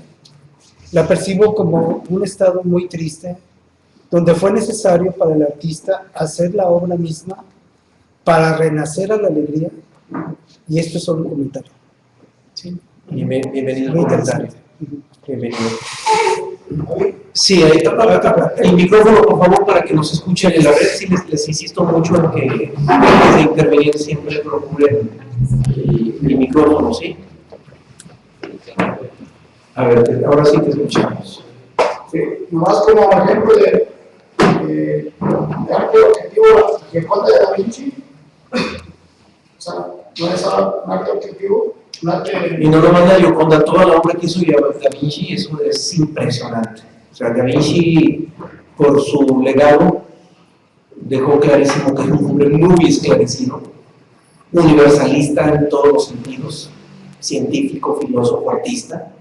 la percibo como un estado muy triste, donde fue necesario para el artista hacer la obra misma para renacer a la alegría, y esto es solo un comentario. ¿Sí? Bienvenido al Muy comentario. interesante. Bienvenido. Sí, el micrófono, por favor, para que nos escuchen en la red. Sí, les insisto mucho en que antes de intervenir siempre procuren el micrófono, ¿sí? A ver, ahora sí te escuchamos. Sí, nomás como ejemplo de arte objetivo, que Conde de Da Vinci, o sea, no es un arte objetivo, un arte... Y no nomás la Gioconda, toda la obra que hizo Da Vinci, eso es impresionante. O sea, Da Vinci, por su legado, dejó clarísimo que era un hombre muy esclarecido, universalista en todos los sentidos, científico, filósofo, artista,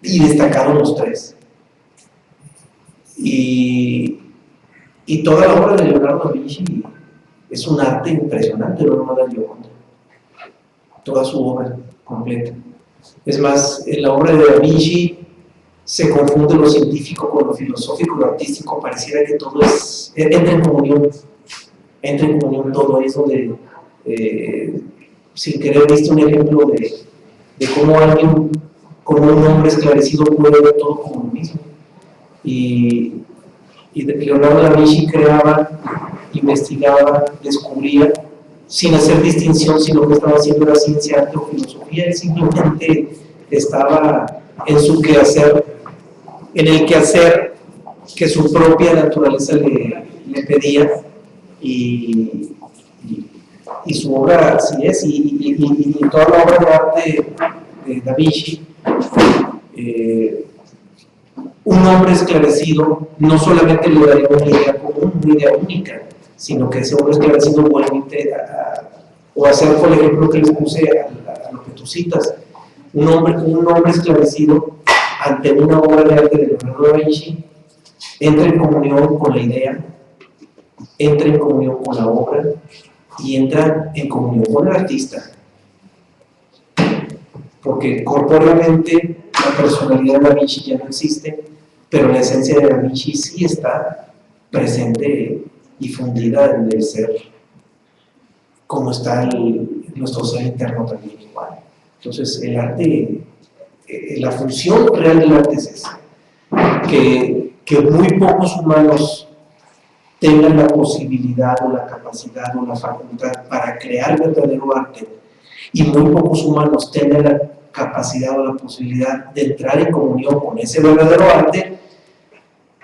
y destacaron los tres. Y toda la obra de Leonardo da Vinci es un arte impresionante, no nomás la Gioconda. Toda su obra completa. Es más, en la obra de Da Vinci se confunde lo científico con lo filosófico, lo artístico, pareciera que todo entra en comunión todo eso sin querer viste un ejemplo de cómo alguien, como un hombre esclarecido puede ver todo como lo mismo. Y Leonardo da Vinci creaba, investigaba, descubría, sin hacer distinción, sino que estaba haciendo la ciencia, arte o filosofía. Él simplemente estaba en su quehacer, en el quehacer que su propia naturaleza le pedía, y su obra así es, y toda la obra de arte de Da Vinci un hombre esclarecido no solamente le daría una idea común, una idea única, sino que ese hombre esclarecido vuelve o hacer, por ejemplo, que les puse a lo que tú citas, un hombre esclarecido ante una obra de arte de Leonardo da Vinci entra en comunión con la idea, entra en comunión con la obra y entra en comunión con el artista, porque corpóreamente la personalidad de Da Vinci ya no existe, pero la esencia de Da Vinci sí está presente y fundida en el ser, como está nuestro ser interno también igual. Entonces el arte, la función real del arte es esa, que muy pocos humanos tengan la posibilidad o la capacidad o la facultad para crear verdadero arte y muy pocos humanos tengan la capacidad o la posibilidad de entrar en comunión con ese verdadero arte,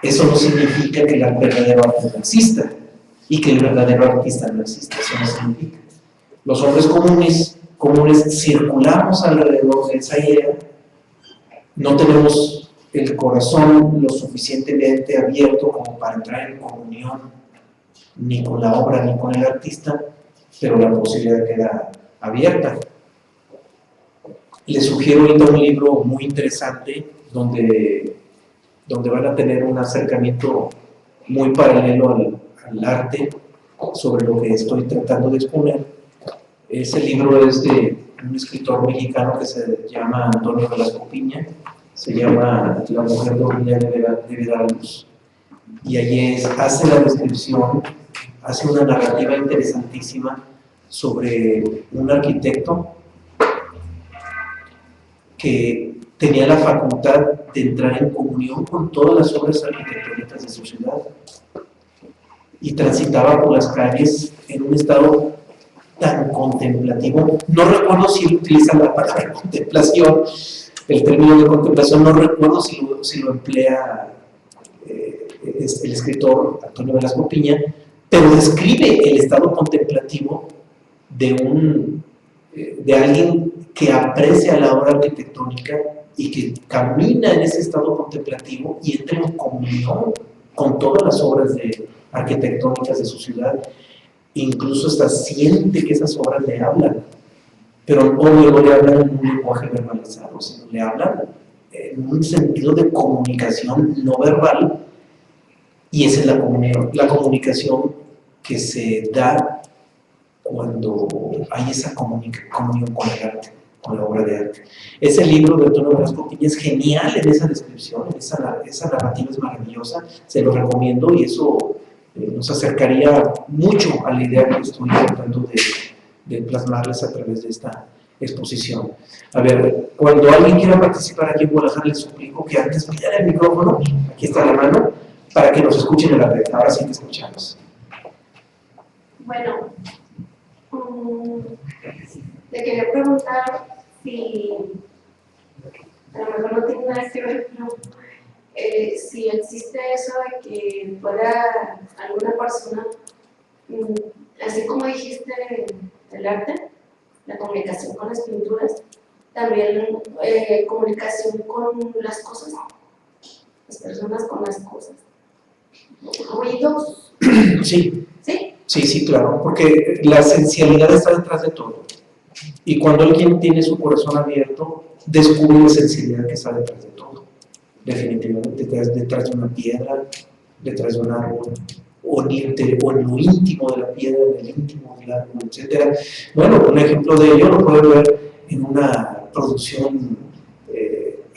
eso no significa que el verdadero arte no exista y que el verdadero artista no exista, eso no significa. Los hombres comunes circulamos alrededor de esa idea, no tenemos el corazón lo suficientemente abierto como para entrar en comunión ni con la obra ni con el artista, pero la posibilidad queda abierta. Les sugiero ahorita un libro muy interesante donde van a tener un acercamiento muy paralelo al arte sobre lo que estoy tratando de exponer. Ese libro es de un escritor mexicano que se llama Antonio Velasco Piña, se llama La mujer dormida de Veracruz, y allí hace la descripción, hace una narrativa interesantísima sobre un arquitecto que tenía la facultad de entrar en comunión con todas las obras arquitectónicas de su ciudad y transitaba por las calles en un estado tan contemplativo. No recuerdo si él utiliza la palabra contemplación, el término de contemplación, no recuerdo si lo emplea el escritor Antonio Velasco Piña, pero describe el estado contemplativo de alguien que aprecia la obra arquitectónica y que camina en ese estado contemplativo y entra en comunión con todas las obras arquitectónicas de su ciudad. Incluso hasta siente que esas obras le hablan, pero obvio no le hablan en un lenguaje verbalizado, sino le hablan en un sentido de comunicación no verbal, y esa es la comunicación que se da cuando hay esa comunión con el arte, con la obra de arte. Ese libro de Antonio Velasco Piña es genial en esa descripción, esa narrativa es maravillosa, se lo recomiendo, y eso nos acercaría mucho a la idea que estoy tratando de plasmarles a través de esta exposición. A ver, cuando alguien quiera participar aquí en Guadalajara, les suplico que antes pidan el micrófono, aquí está la mano, para que nos escuchen en la red. Ahora sí te escuchamos. Bueno, te quería preguntar si, a lo mejor no tiene nada que ver, pero si existe eso de que pueda alguna persona, así como dijiste el arte, la comunicación con las pinturas, también comunicación con las cosas, las personas con las cosas, ruidos. Sí. ¿Sí? Sí, claro, porque la esencialidad está detrás de todo. Y cuando alguien tiene su corazón abierto, descubre la esencialidad que está detrás de todo. Definitivamente, detrás de una piedra, detrás de un árbol, o en lo íntimo de la piedra, en el íntimo del árbol, etc. Bueno, un ejemplo de ello lo pueden ver en una producción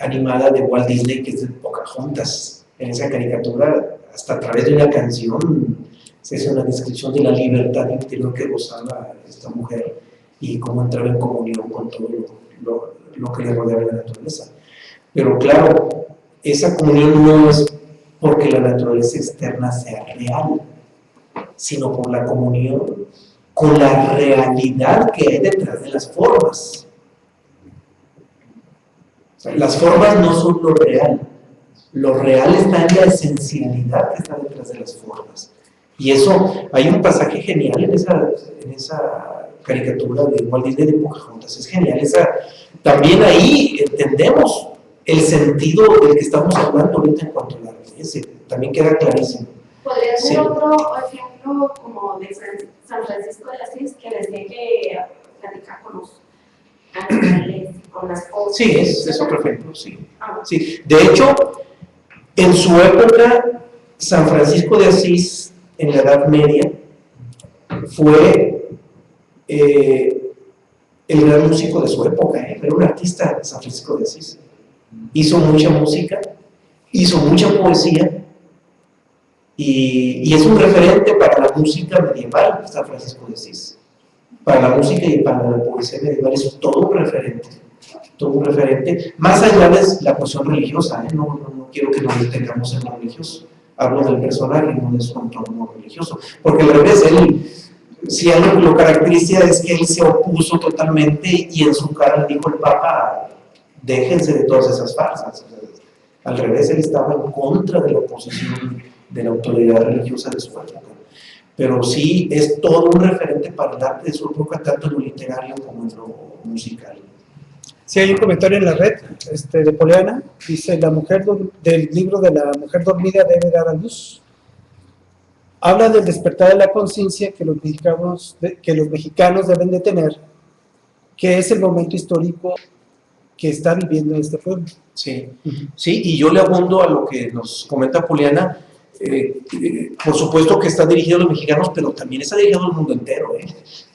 animada de Walt Disney, que es de Pocahontas. En esa caricatura, hasta a través de una canción, se hace una descripción de la libertad interior que gozaba esta mujer y cómo entraba en comunión con todo lo que le rodeaba la naturaleza. Pero claro, esa comunión no es porque la naturaleza externa sea real, sino por la comunión con la realidad que hay detrás de las formas. O sea, las formas no son lo real está en la esencialidad que está detrás de las formas. Y eso, hay un pasaje genial en esa caricatura de Walt Disney de Pocahontas, es genial. También ahí entendemos el sentido del que estamos hablando ahorita en cuanto al arte. Ese también queda clarísimo. Podría ser Sí. otro ejemplo como de San Francisco de Asís, que desde que platicar con los animales, con las cosas. Sí, es otro ejemplo, sí. Ah, Sí. De hecho, en su época, San Francisco de Asís, en la Edad Media, fue el gran músico de su época, era un artista, San Francisco de Asís. Hizo mucha música, hizo mucha poesía, y es un referente para la música medieval, San Francisco de Asís. Para la música y para la poesía medieval es todo un referente, más allá de la cuestión religiosa, no quiero que nos detengamos en lo religioso, hablo del personaje, no de su entorno religioso, porque al revés, él, si algo lo caracteriza es que él se opuso totalmente y en su cara le dijo el Papa, déjense de todas esas farsas. Al revés, él estaba en contra de la oposición de la autoridad religiosa de su época. Pero sí es todo un referente para el arte de su época, tanto en lo literario como en lo musical. Sí, hay un comentario en la red de Poliana, dice, la mujer del libro de la mujer dormida debe dar a luz. Habla del despertar de la conciencia que los mexicanos deben de tener, que es el momento histórico que está viviendo este pueblo. Sí, sí, y yo le abundo a lo que nos comenta Poliana. Por supuesto que está dirigido a los mexicanos, pero también está dirigido al mundo entero.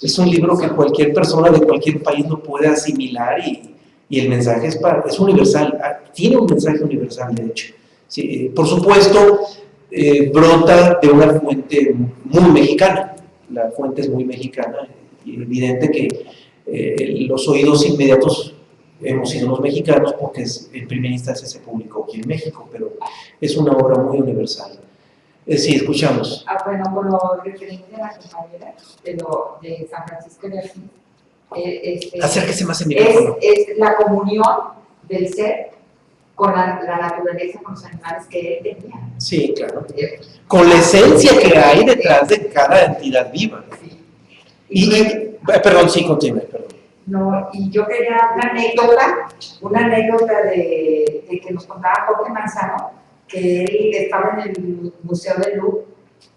Es un libro que cualquier persona de cualquier país lo puede asimilar y el mensaje es universal, tiene un mensaje universal, de hecho. Sí, por supuesto, brota de una fuente muy mexicana, la fuente es muy mexicana, y evidente que los oídos inmediatos hemos sido los mexicanos porque en primera instancia se publicó aquí en México, pero es una obra muy universal. Sí, escuchamos. Bueno, con lo referente a la compañera de San Francisco de Asís, Acérquese más el micrófono. es la comunión del ser con la naturaleza, con los animales que él tenía. Sí, claro. Con la esencia que hay detrás de cada entidad viva. Sí. Perdón, sí, continúe, perdón. No, y yo quería una anécdota de que nos contaba Jorge Manzano, que él estaba en el Museo del Louvre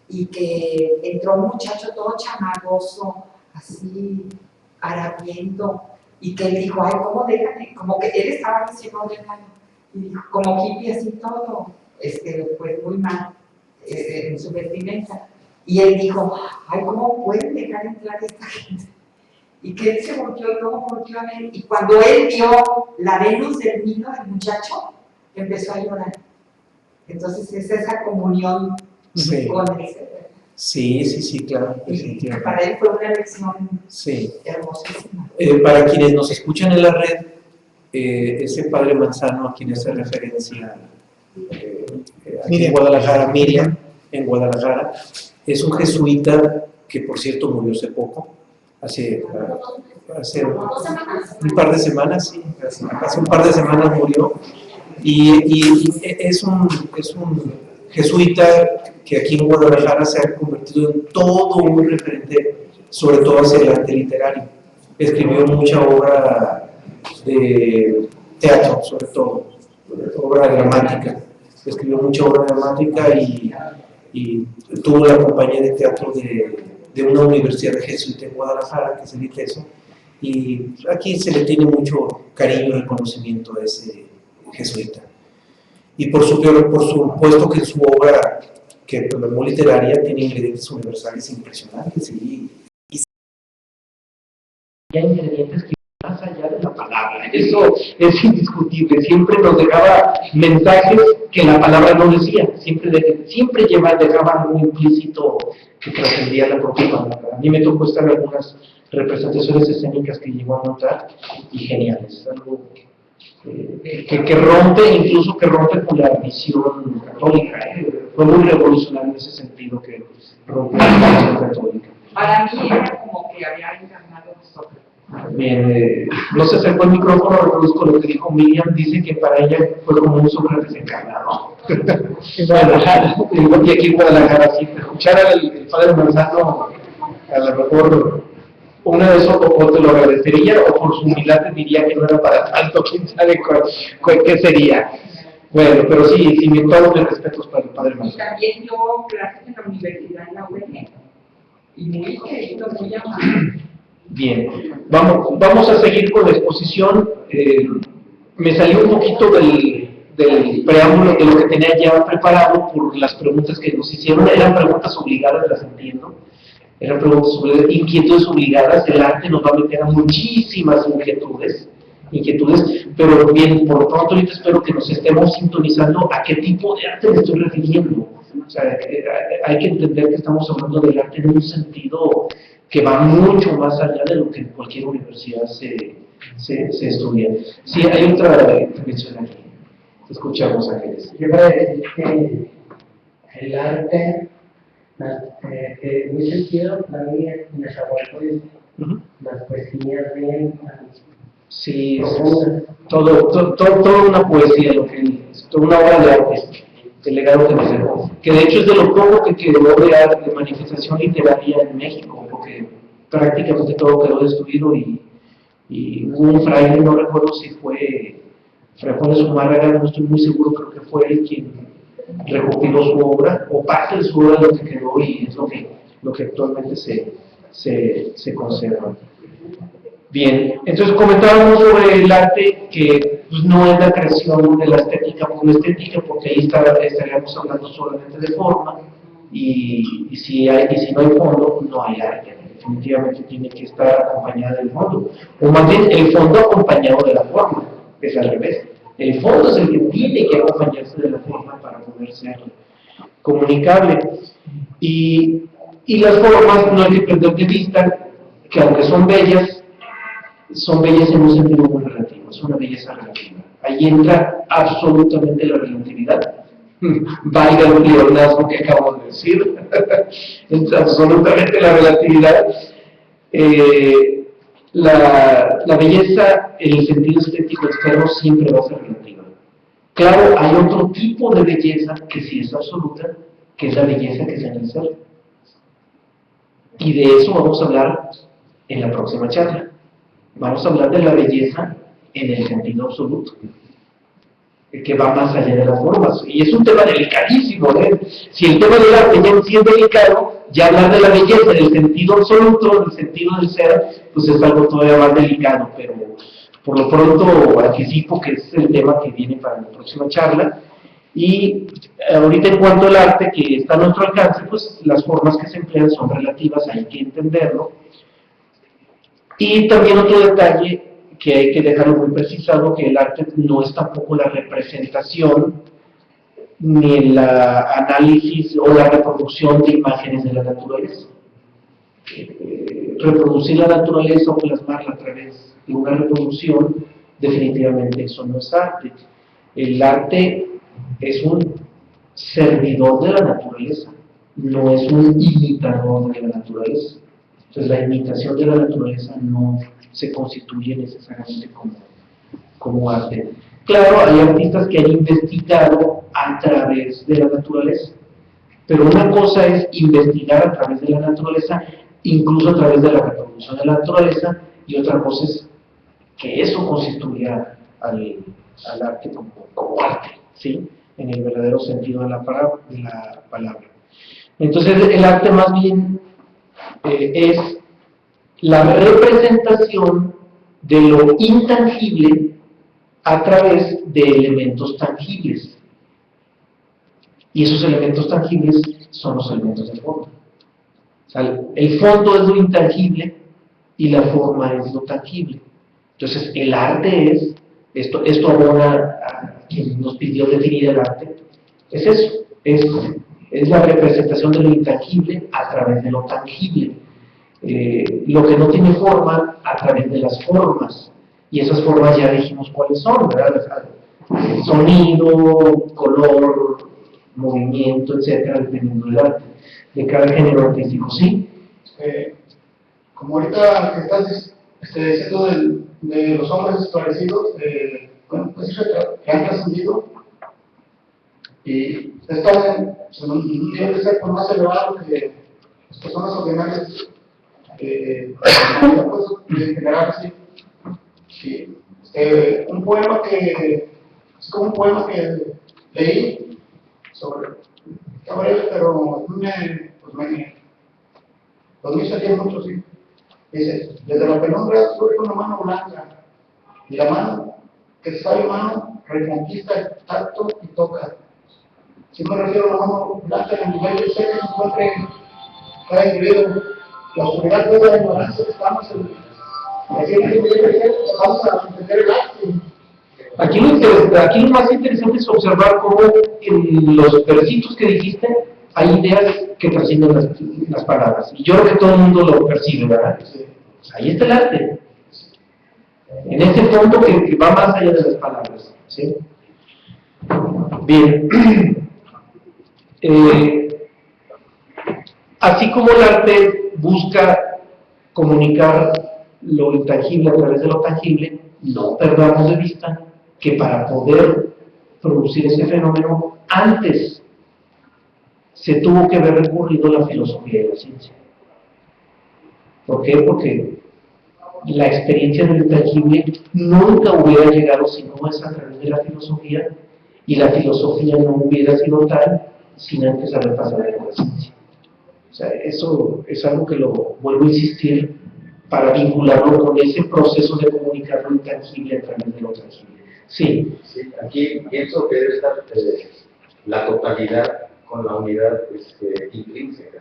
y que entró un muchacho todo chamagoso, así, harapiento, y que él dijo, ay, ¿cómo déjame? Como que él estaba diciendo, déjame, y dijo, como hippie así todo, pues muy mal en su vestimenta. Y él dijo, ay, ¿cómo pueden dejar entrar esta gente? Y que él se volteó y luego volteó a ver, y cuando él vio la Venus del Nilo del muchacho, empezó a llorar. Entonces es esa comunión Sí. con el ser. Sí, claro. Y para él fue una lección Sí. hermosísima. Para quienes nos escuchan en la red, ese padre Manzano a quien hace referencia aquí en Guadalajara, Miriam, en Guadalajara, es un jesuita que por cierto murió hace poco, hace un par de semanas, sí, hace un par de semanas murió, y es un jesuita que aquí en Guadalajara se ha convertido en todo un referente, sobre todo hacia el arte literario. Escribió mucha obra de teatro, sobre todo, obra dramática. Escribió mucha obra dramática y tuvo la compañía de teatro de una universidad jesuita en Guadalajara, que es el ITESO, y aquí se le tiene mucho cariño y reconocimiento a ese jesuita. Y por supuesto que su obra, que como literaria, tiene ingredientes universales impresionantes y hay ingredientes que más allá de la palabra. Eso es indiscutible. Siempre nos dejaba mensajes que la palabra no decía. Siempre dejaba algo implícito que trascendía la propia palabra. A mí me tocó estar en algunas representaciones escénicas que llegó a montar y geniales. Algo que rompe con la visión católica. Fue muy revolucionario en ese sentido que rompió la visión católica. Para mí era como que había encarnado nosotros. Bien, no se acercó el micrófono, reproduzco lo que dijo Miriam, dice que para ella fue como un Sócrates encarnado. Y aquí en Guadalajara, si escuchara el padre Manzano, a lo mejor una de esas o te lo agradecería o por su humildad te diría que no era para tanto, quién sabe qué sería. Bueno, pero sí, todos mis respetos para el padre Y Manuel. también yo clases en la universidad, en la UNE, y muy querido, muy amado. Bien, vamos a seguir con la exposición. Me salió un poquito del preámbulo de lo que tenía ya preparado por las preguntas que nos hicieron. Eran preguntas obligadas, las entiendo. Eran preguntas obligadas, inquietudes obligadas. El arte nos va a meter a muchísimas inquietudes, pero bien, por lo pronto ahorita espero que nos estemos sintonizando a qué tipo de arte me estoy refiriendo. O sea, hay que entender que estamos hablando del arte en un sentido que va mucho más allá de lo que en cualquier universidad se estudia. Sí, hay otra intervención aquí. Escuchamos, Ángeles. Yo voy a decir que el arte, en mi sentido, también en el laboratorio, las poesías bien Sí, profundas. toda una poesía, toda una obra de arte, el legado que nos dejó. Que de hecho es de lo poco que quedó de manifestación literaria en México, porque prácticamente todo quedó destruido y hubo un fraile, no recuerdo si fue Fray Juan de Zumárraga, no estoy muy seguro, creo que fue él quien recopiló su obra, o parte de su obra lo que quedó y es lo que actualmente se conserva. Bien, entonces comentábamos sobre el arte que pues, no es la creación de la estética por la estética, porque ahí estaríamos hablando solamente de forma, y si no hay fondo, no hay arte. Definitivamente tiene que estar acompañada del fondo, o más bien el fondo acompañado de la forma, es al revés. El fondo es el que tiene que acompañarse de la forma para poder ser comunicable. Y las formas no hay que perder de vista que aunque son bellas en un sentido muy relativo, es una belleza relativa. Ahí entra absolutamente la relatividad. Valga el pleonasmo que acabo de decir, entra absolutamente la relatividad. La belleza en el sentido estético externo siempre va a ser relativa. Claro, hay otro tipo de belleza que sí es absoluta, que es la belleza que es en el ser. Y de eso vamos a hablar en la próxima charla. Vamos a hablar de la belleza en el sentido absoluto, que va más allá de las formas. Y es un tema delicadísimo, ¿eh? Si el tema del arte ya en sí es delicado, ya hablar de la belleza en el sentido absoluto, en el sentido del ser, pues es algo todavía más delicado, pero por lo pronto anticipo que es el tema que viene para la próxima charla. Y ahorita en cuanto al arte que está a nuestro alcance, pues las formas que se emplean son relativas, hay que entenderlo. Y también otro detalle que hay que dejarlo muy precisado, que el arte no es tampoco la representación ni el análisis o la reproducción de imágenes de la naturaleza. Reproducir la naturaleza o plasmarla a través de una reproducción, definitivamente eso no es arte. El arte es un servidor de la naturaleza, no es un imitador de la naturaleza. Entonces la imitación de la naturaleza no se constituye necesariamente como arte. Claro, hay artistas que han investigado a través de la naturaleza, pero una cosa es investigar a través de la naturaleza, incluso a través de la reproducción de la naturaleza, y otra cosa es que eso constituya al arte como arte, ¿sí? En el verdadero sentido de la palabra. Entonces el arte más bien es la representación de lo intangible a través de elementos tangibles. Y esos elementos tangibles son los elementos de forma. O sea, el fondo es lo intangible y la forma es lo tangible. Entonces, el arte es, esto abona a quien nos pidió definir el arte, es eso, es la representación de lo intangible a través de lo tangible. Lo que no tiene forma a través de las formas, y esas formas ya dijimos cuáles son, ¿verdad? Sonido, color, movimiento, etcétera, dependiendo del arte, de cada género artístico, ¿sí? Como ahorita que estás diciendo de los hombres esclarecidos, bueno, pues que han trascendido y están en un nivel de ser más elevado que las personas ordinarias. pues, en general, sí. Sí. Un poema que, es como un poema que leí sobre cabrera, pero pues me hizo aquí mucho, sí. Dice, desde la penumbra surge una mano blanca, y la mano, que sabe mano, reconquista el tacto y toca. Si me refiero a la mano blanca en el nivel de ser que se encuentre cada individuo, la oscuridad de la ignorancia, estamos en el nivel de ser, vamos a entender el arte. Aquí lo más interesante es observar cómo en los versitos que dijiste hay ideas que trascienden las palabras. Y yo creo que todo el mundo lo percibe, ¿verdad? Pues ahí está el arte. En ese fondo que va más allá de las palabras. ¿Sí? Bien. Así como el arte busca comunicar lo intangible a través de lo tangible, no perdamos de vista que para poder producir ese fenómeno, antes se tuvo que haber recurrido a la filosofía y la ciencia. ¿Por qué? Porque la experiencia del intangible nunca hubiera llegado si no es a través de la filosofía, y la filosofía no hubiera sido tal sin antes haber pasado por la ciencia. O sea, eso es algo que lo vuelvo a insistir para vincularlo con ese proceso de comunicar lo intangible a través de lo tangible. Sí. Sí, aquí pienso que debe estar la totalidad con la unidad intrínseca.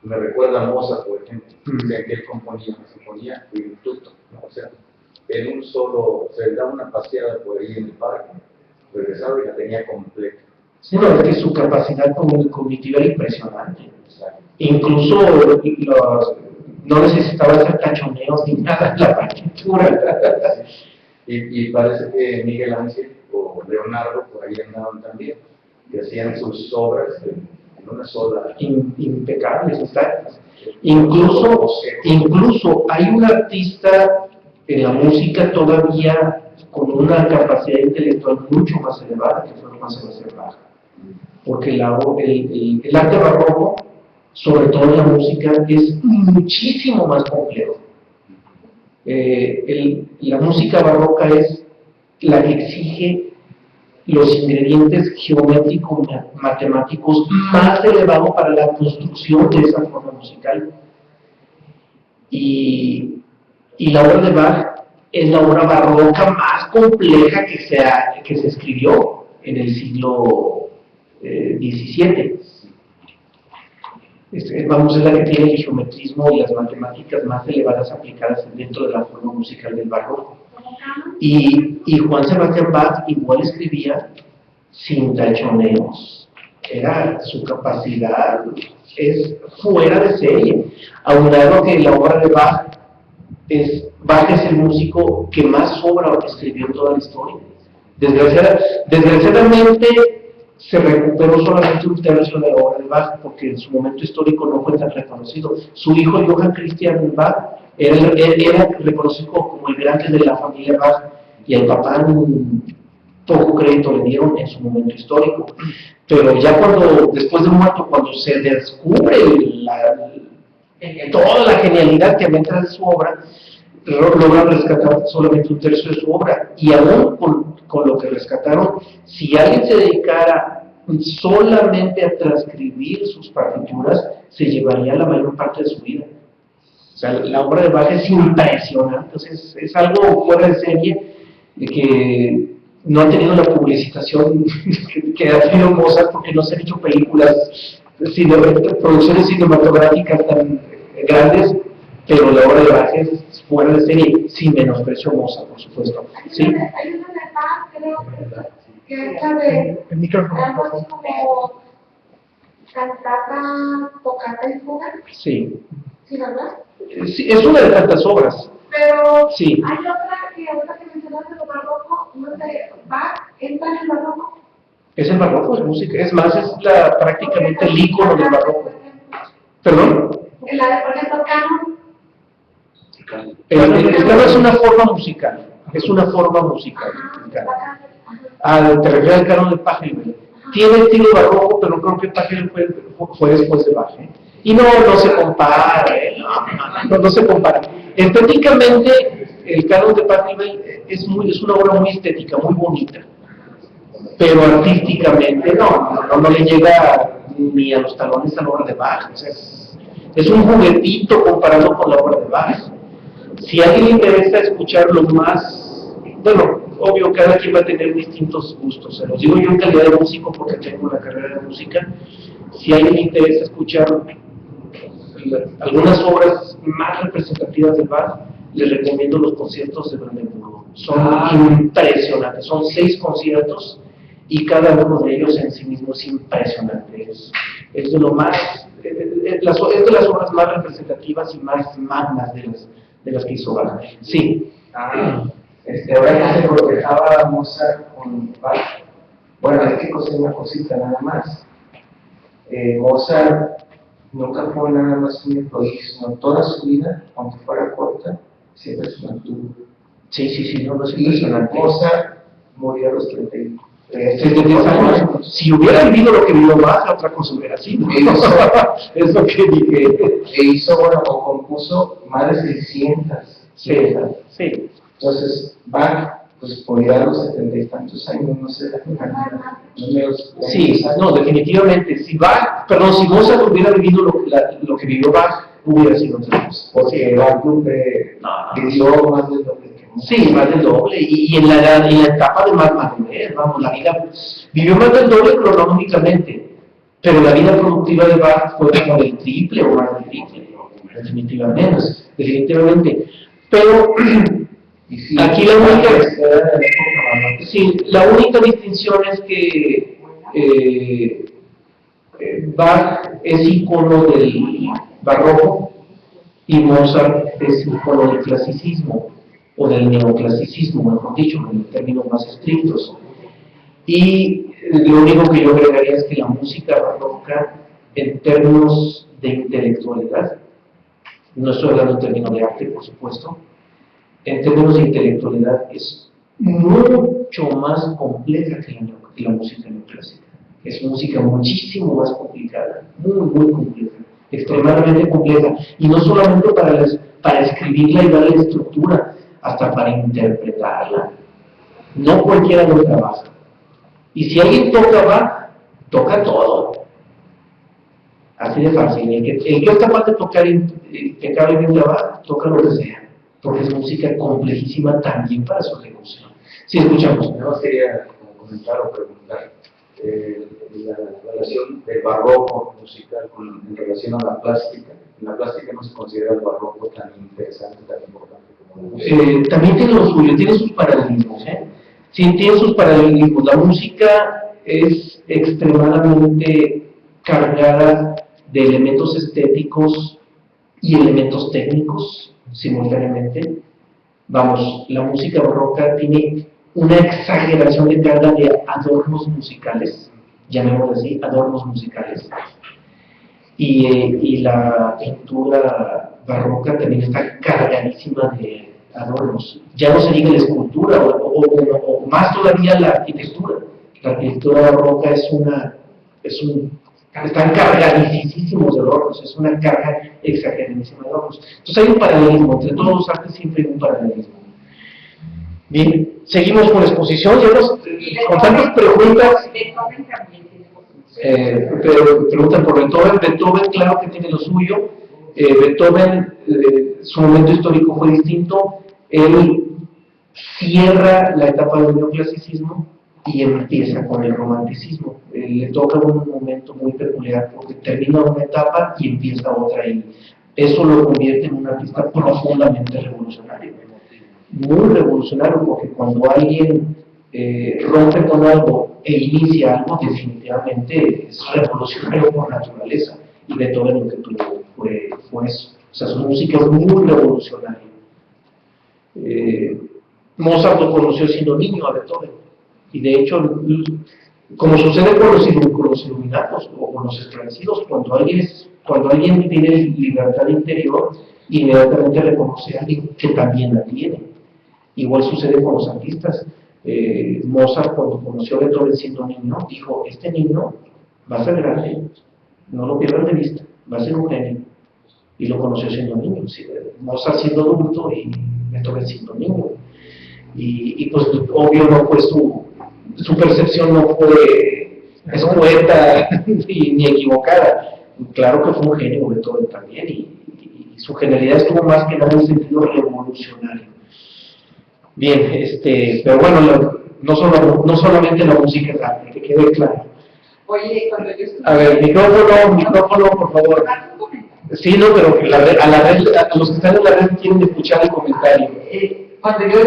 Me recuerda a Mozart, por ejemplo, que él componía una sinfonía y un tuto, ¿no? O sea, en un solo, se da una paseada por ahí en el parque, regresaba y la tenía completa. Sí, no, es que su capacidad cognitiva era impresionante. Incluso no necesitaba hacer tachoneos ni nada en la partitura. Y parece que Miguel Ángel o Leonardo por ahí andaban también, que hacían sus obras en una sola. Impecables, exactas. Incluso hay un artista en la música todavía con una capacidad intelectual mucho más elevada que fue Juan Sebastián Bach. Porque el arte barroco, sobre todo en la música, es muchísimo más complejo. La música barroca es la que exige los ingredientes geométricos, matemáticos más elevados para la construcción de esa forma musical. Y la obra de Bach es la obra barroca más compleja que se escribió en el siglo XVII. Es la que tiene el geometrismo y las matemáticas más elevadas aplicadas dentro de la forma musical del barroco. Y Juan Sebastián Bach igual escribía sin tachoneos. Su capacidad es fuera de serie. Aunado que la obra de Bach es el músico que más obra escribió en toda la historia. Desgraciadamente se recuperó solamente un tercio de la obra de Bach, porque en su momento histórico no fue tan reconocido. Su hijo Johann Christian Bach era reconocido como el grande de la familia Bach, y al papá poco crédito le dieron en su momento histórico. Pero ya después de muerto, cuando se descubre toda la genialidad que había detrás de su obra, logran rescatar solamente un tercio de su obra. Y aún con lo que rescataron, si alguien se dedicara solamente a transcribir sus partituras, se llevaría la mayor parte de su vida. O sea, la obra de Bach es impresionante. Entonces, es algo fuera de serie, de que no ha tenido la publicitación que ha tenido Mozart, porque no se han hecho películas, producciones cinematográficas tan grandes, pero la obra de Bach es fuera de serie, sin menosprecio a Mozart, por supuesto. ¿Sí? Hay una de Bach, creo que es la de El micrófono. algo así como cantata, tocata y fuga. Sí. ¿Sí, verdad? Sí, es una de tantas obras. Pero Sí. hay otra que mencionaste, lo barroco, no sé, Bach entra en el barroco. Es el barroco, es música. Es más, es prácticamente el ícono del barroco. ¿Perdón? En la de, por ejemplo, canon. El canon es una forma musical. Es una forma musical. Te refieres al canon de Pachelbel. Tiene estilo barroco, pero creo que Pachelbel fue después de Bach. Y no se compara, no se compara. Estéticamente, el canon de Pachelbel es una obra muy estética, muy bonita, pero artísticamente no le llega ni a los talones a la obra de Bach. O sea, es un juguetito comparado con la obra de Bach. Si a alguien le interesa escuchar lo más, bueno, obvio, cada quien va a tener distintos gustos, se los digo yo en calidad de músico porque tengo una carrera de música. Si a alguien le interesa escuchar algunas obras más representativas de Bach, les recomiendo los conciertos de Brandenburgo. Son impresionantes, son 6 conciertos y cada uno de ellos en sí mismo es impresionante. Es de lo más, es de las obras más representativas y más magnas de las que hizo Bach. Sí. Ahora que se cortejaba Mozart con Bach, bueno, hay que coser una cosita nada más. Mozart nunca fue nada más un prodigio, toda su vida, aunque fuera corta, siempre se mantuvo. Sí, no es impresionante. Mozart murió a los 33 años. Si hubiera vivido lo que vivió Bach, otra cosa hubiera sido. Es lo que dije. Hizo, o compuso más de 600. Sí. Entonces, Bach, pues murió a los 70 y tantos años, no sé, definitivamente. Si Mozart hubiera vivido lo que vivió Bach, hubiera sido otra cosa. Porque Bach vivió más del doble. Sí, más del doble. Y en la etapa de más madurez, la vida vivió más del doble cronológicamente, pero la vida productiva de Bach fue como del triple o más del triple, definitivamente. Pero aquí la única distinción es que Bach es icono del barroco y Mozart es icono del clasicismo o del neoclasicismo, mejor dicho, en términos más estrictos. Y lo único que yo agregaría es que la música barroca, en términos de intelectualidad, no estoy hablando en términos de arte, por supuesto, en términos de intelectualidad es mucho más compleja que la música neoclásica. Es música muchísimo más complicada, muy compleja, extremadamente compleja, y no solamente para escribirla y darle estructura, hasta para interpretarla. No cualquiera lo trabaja. Y si alguien toca Bach, toca todo. Así de fácil. El que es capaz de tocar impecablemente a Bach, toca lo que sea, porque es música complejísima también para su ejecución. Sí, escuchamos. Nada más quería comentar o preguntar la relación del barroco musical en relación a la plástica. En la plástica no se considera el barroco tan interesante, tan importante como la música. También tiene lo suyo, tiene sus paralelismos. Sí, tiene sus paralelismos. La música es extremadamente cargada de elementos estéticos y elementos técnicos simultáneamente. La música barroca tiene una exageración de carga de adornos musicales, llamémoslo así, adornos musicales. Y la pintura barroca también está cargadísima de adornos. Ya no se diga la escultura, o más todavía la arquitectura. La arquitectura barroca están cargadísimos de adornos, es una carga exageradísima de adornos. Entonces hay un paralelismo, entre todos los artes siempre hay un paralelismo. Bien, seguimos con la exposición, con tantas preguntas. Preguntan por Beethoven. Beethoven, claro que tiene lo suyo. Beethoven, su momento histórico fue distinto. Él cierra la etapa del neoclasicismo y empieza con el romanticismo. Le toca un momento muy peculiar porque termina una etapa y empieza otra, y eso lo convierte en un artista profundamente revolucionario. Muy revolucionario, porque cuando alguien rompe con algo e inicia algo, definitivamente es revolucionario por naturaleza, y Beethoven lo que tuvo fue eso. O sea, su música es muy revolucionaria. Mozart lo conoció siendo niño a Beethoven, y de hecho, como sucede con los iluminados o con los esclarecidos, cuando alguien tiene libertad interior, inmediatamente reconoce a alguien que también la tiene. Igual sucede con los artistas. Mozart, cuando conoció a Beethoven siendo niño, dijo: este niño va a ser grande, no lo pierdan de vista, va a ser un genio. Y lo conoció siendo niño, ¿sí? Mozart siendo adulto y Beethoven siendo niño. Y pues obvio no fue su percepción no fue escueta ni equivocada. Claro que fue un genio Beethoven también y su genialidad estuvo más que nada en el sentido revolucionario. Bien, pero bueno, no solamente la música es arte, que quede claro. Oye, cuando yo estuve... A ver, micrófono, por favor. Sí, no, pero que a los que están en la red quieren escuchar el comentario. Cuando yo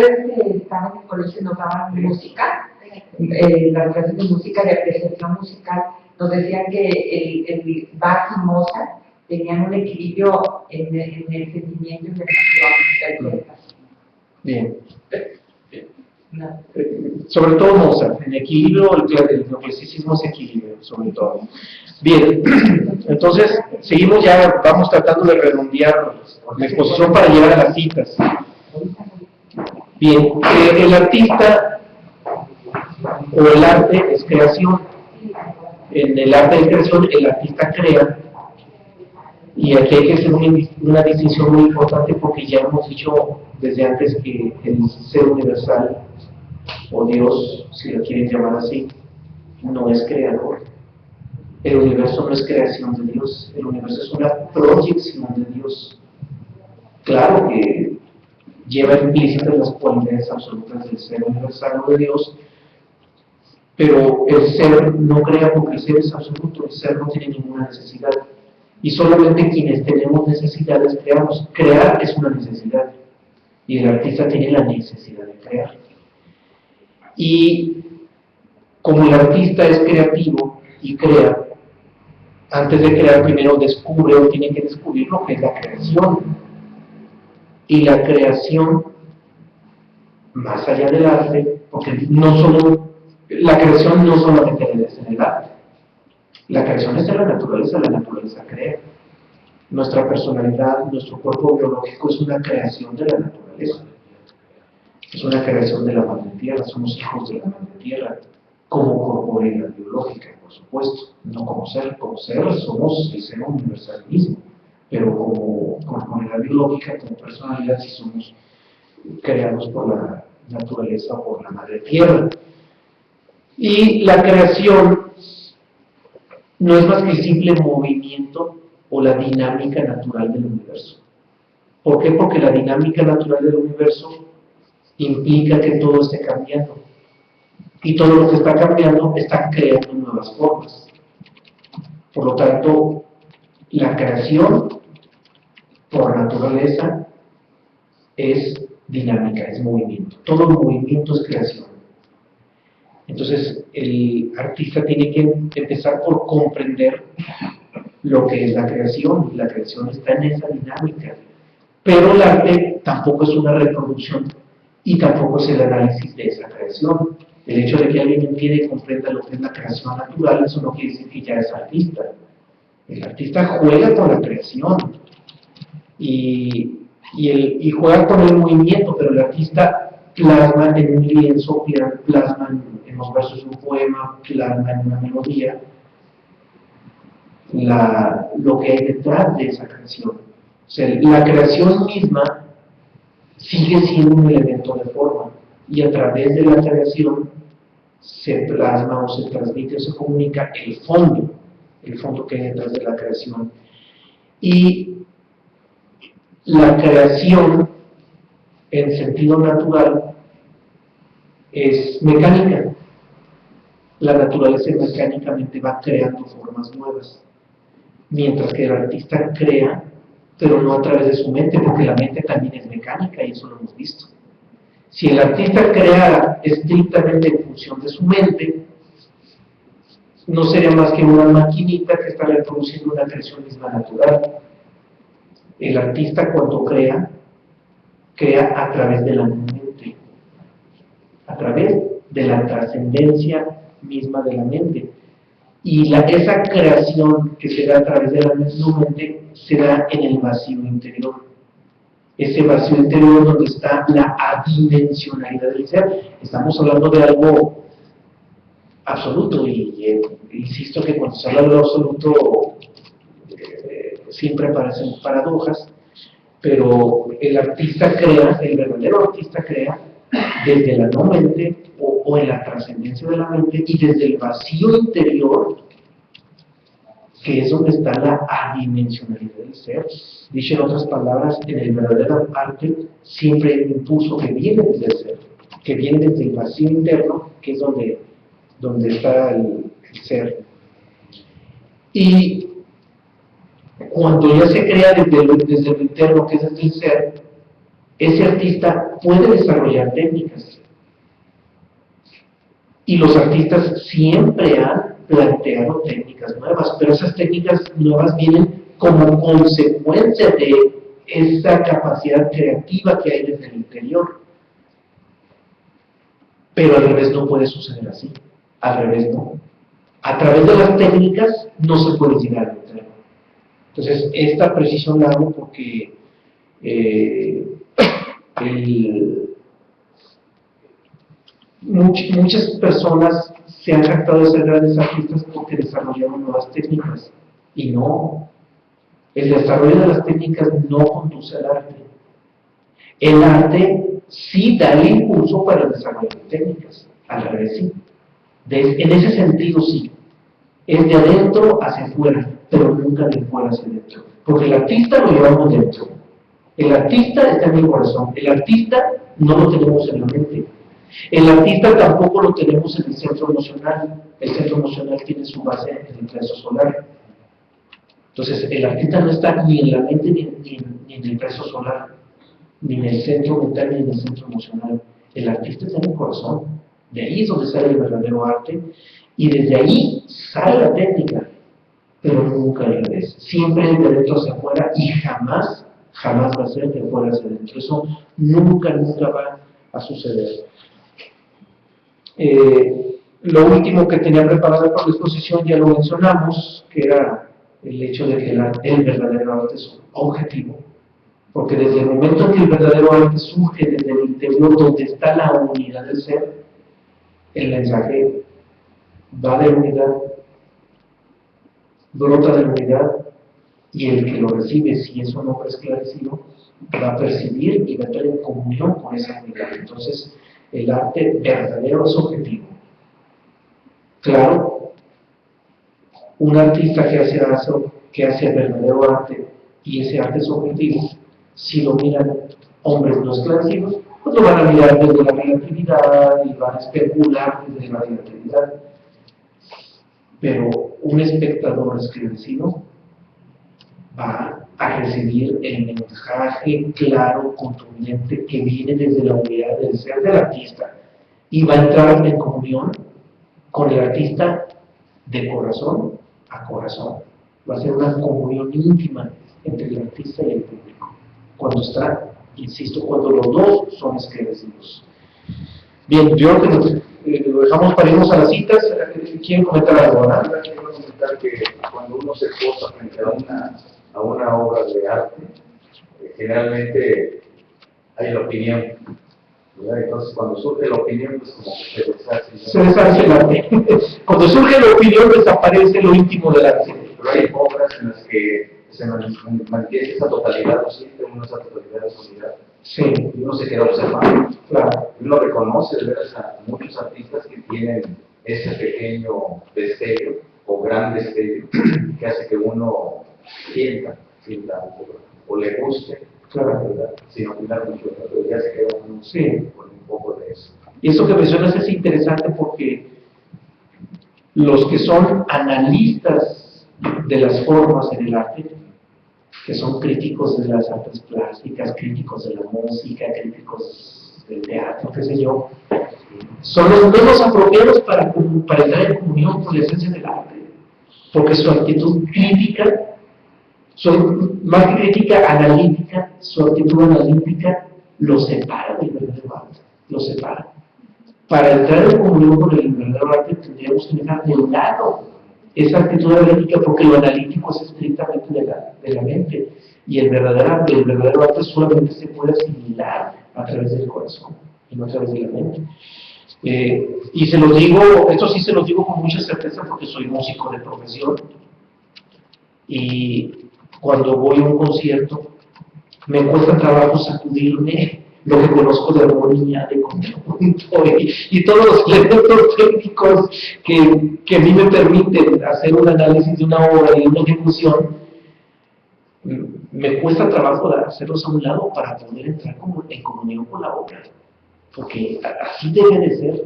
estaba en el colegio nos daban música, las clases de música, de apreciación musical, nos decían que el Bach y Mozart tenían un equilibrio en el sentimiento y en la emoción. Bien. No. Sobre todo Mozart, en equilibrio, el neoclasicismo es equilibrio, sobre todo. Bien, entonces seguimos ya, vamos tratando de redondear la exposición para llegar a las citas. Bien, el artista o el arte es creación. En el arte de creación, el artista crea, y aquí hay que hacer una distinción muy importante porque ya hemos dicho desde antes que el ser universal, o Dios, si lo quieren llamar así, no es creador. El universo no es creación de Dios, el universo es una proyección de Dios. Claro que lleva implícitas las cualidades absolutas del ser universal o de Dios, pero el ser no crea porque el ser es absoluto, el ser no tiene ninguna necesidad. Y solamente quienes tenemos necesidades creamos. Crear es una necesidad, y el artista tiene la necesidad de crear. Y como el artista es creativo y crea, antes de crear primero descubre o tiene que descubrir lo que es la creación. Y la creación, más allá del arte, porque la creación no solamente es en el arte, la creación es en la naturaleza crea. Nuestra personalidad, nuestro cuerpo biológico es una creación de la naturaleza. Es una creación de la madre tierra, somos hijos de la madre tierra, como corporeidad biológica, por supuesto, no como ser somos el ser universal mismo, pero como corporeidad biológica, como personalidad, sí somos creados por la naturaleza o por la madre tierra. Y la creación no es más que el simple movimiento o la dinámica natural del universo. ¿Por qué? Porque la dinámica natural del universo implica que todo esté cambiando. Y todo lo que está cambiando está creando nuevas formas. Por lo tanto, la creación, por naturaleza, es dinámica, es movimiento. Todo movimiento es creación. Entonces, el artista tiene que empezar por comprender lo que es la creación. La creación está en esa dinámica. Pero el arte tampoco es una reproducción y tampoco es el análisis de esa creación. El hecho de que alguien entienda y comprenda lo que es la creación natural, eso no quiere decir que ya es artista. El artista juega con la creación y juega con el movimiento, pero el artista plasma en un lienzo, plasma en los versos de un poema, plasma en una melodía lo que hay detrás de esa creación. O sea, la creación misma sigue siendo un elemento de forma, y a través de la creación se plasma o se transmite o se comunica el fondo que hay detrás de la creación. Y la creación en sentido natural es mecánica. La naturaleza mecánicamente va creando formas nuevas, mientras que el artista crea, pero no a través de su mente, porque la mente también es mecánica y eso lo hemos visto. Si el artista creara estrictamente en función de su mente, no sería más que una maquinita que está reproduciendo una creación misma natural. El artista cuando crea a través de la mente, a través de la trascendencia misma de la mente. Y esa creación que se da a través de la mente se da en el vacío interior. Ese vacío interior donde está la adimensionalidad del ser. Estamos hablando de algo absoluto y insisto que cuando se habla de lo absoluto siempre aparecen paradojas, pero el verdadero artista crea desde la no mente o en la trascendencia de la mente y desde el vacío interior, que es donde está la adimensionalidad del ser. Dicho en otras palabras, en el verdadero arte siempre hay un impulso que viene desde el ser, que viene desde el vacío interno, que es donde está el ser. Y cuando ya se crea desde lo interno, que es desde el ser, ese artista puede desarrollar técnicas. Y los artistas siempre han planteado técnicas nuevas, pero esas técnicas nuevas vienen como consecuencia de esa capacidad creativa que hay desde el interior. Pero al revés no puede suceder así. Al revés no. A través de las técnicas no se puede llegar al interno. Entonces, esta precisión la hago porque muchas personas se han jactado de ser grandes artistas porque desarrollaron nuevas técnicas. Y no. El desarrollo de las técnicas no conduce al arte. El arte sí da el impulso para el desarrollo de técnicas. Al revés, sí. En ese sentido, sí. Es de adentro hacia afuera, pero nunca de fuera hacia adentro. Porque el artista lo llevamos dentro. El artista está en el corazón. El artista no lo tenemos en la mente. El artista tampoco lo tenemos en el centro emocional. El centro emocional tiene su base en el plexo solar. Entonces, el artista no está ni en la mente ni en el plexo solar, ni en el centro mental ni en el centro emocional. El artista está en el corazón. De ahí es donde sale el verdadero arte. Y desde ahí sale la técnica, pero nunca al revés. Siempre es de dentro hacia afuera y jamás va a ser de afuera hacia adentro. Eso nunca va a suceder. Lo último que tenía preparado para la exposición ya lo mencionamos, que era el hecho de que el verdadero arte es objetivo. Porque desde el momento en que el verdadero arte surge desde el interior, donde está la unidad del ser, el mensaje va de la unidad, brota de la unidad, y el que lo recibe, si es un hombre esclarecido, va a percibir y va a estar en comunión con esa unidad. Entonces, el arte verdadero es objetivo. Claro, un artista que hace verdadero arte y ese arte es objetivo, si lo miran hombres no esclarecidos, pues lo van a mirar desde la relatividad y van a especular desde la relatividad. Pero un espectador esclarecido va a recibir el mensaje claro, contundente, que viene desde la unidad del ser del artista y va a entrar en comunión con el artista de corazón a corazón. Va a ser una comunión íntima entre el artista y el público. Cuando está, insisto, cuando los dos son esclarecidos. Bien, yo creo que lo dejamos para irnos a las citas. ¿Quieren comentar algo, verdad? Quiero comentar que cuando uno se posa frente a una obra de arte, generalmente hay la opinión, ¿verdad? Entonces cuando surge la opinión, pues como que se deshace el arte. Cuando surge la opinión, desaparece lo íntimo del arte. Pero hay obras en las que se mantiene esa totalidad, ¿no siente uno esa totalidad de unidad? Sí. Y uno se queda observando. Claro. Y uno reconoce de veras a muchos artistas que tienen ese pequeño destello o gran destello que hace que uno sienta o le guste, claro, ¿verdad? Sin opinar mucho, pero ya se queda uno con un poco de eso. Y eso que mencionas es interesante porque los que son analistas de las formas en el arte, que son críticos de las artes plásticas, críticos de la música, críticos del teatro, qué sé yo, son los menos apropiados para entrar en comunión con la esencia del arte, porque su actitud crítica, más que crítica, analítica, su actitud analítica lo separa del verdadero arte, lo separa. Para entrar en comunión con el verdadero arte tendríamos que dejar de lado esa actitud analítica, porque lo analítico es estrictamente de la mente, y el verdadero arte solamente se puede asimilar a través del corazón y no a través de la mente. Y se los digo, esto sí se los digo con mucha certeza porque soy músico de profesión, y cuando voy a un concierto, me cuesta trabajo sacudirme lo que conozco de armonía, de contrapunto y todos los elementos técnicos que a mí me permiten hacer un análisis de una obra y de una ejecución. Me cuesta trabajo hacerlos a un lado para poder entrar en comunión con la obra, porque así debe de ser.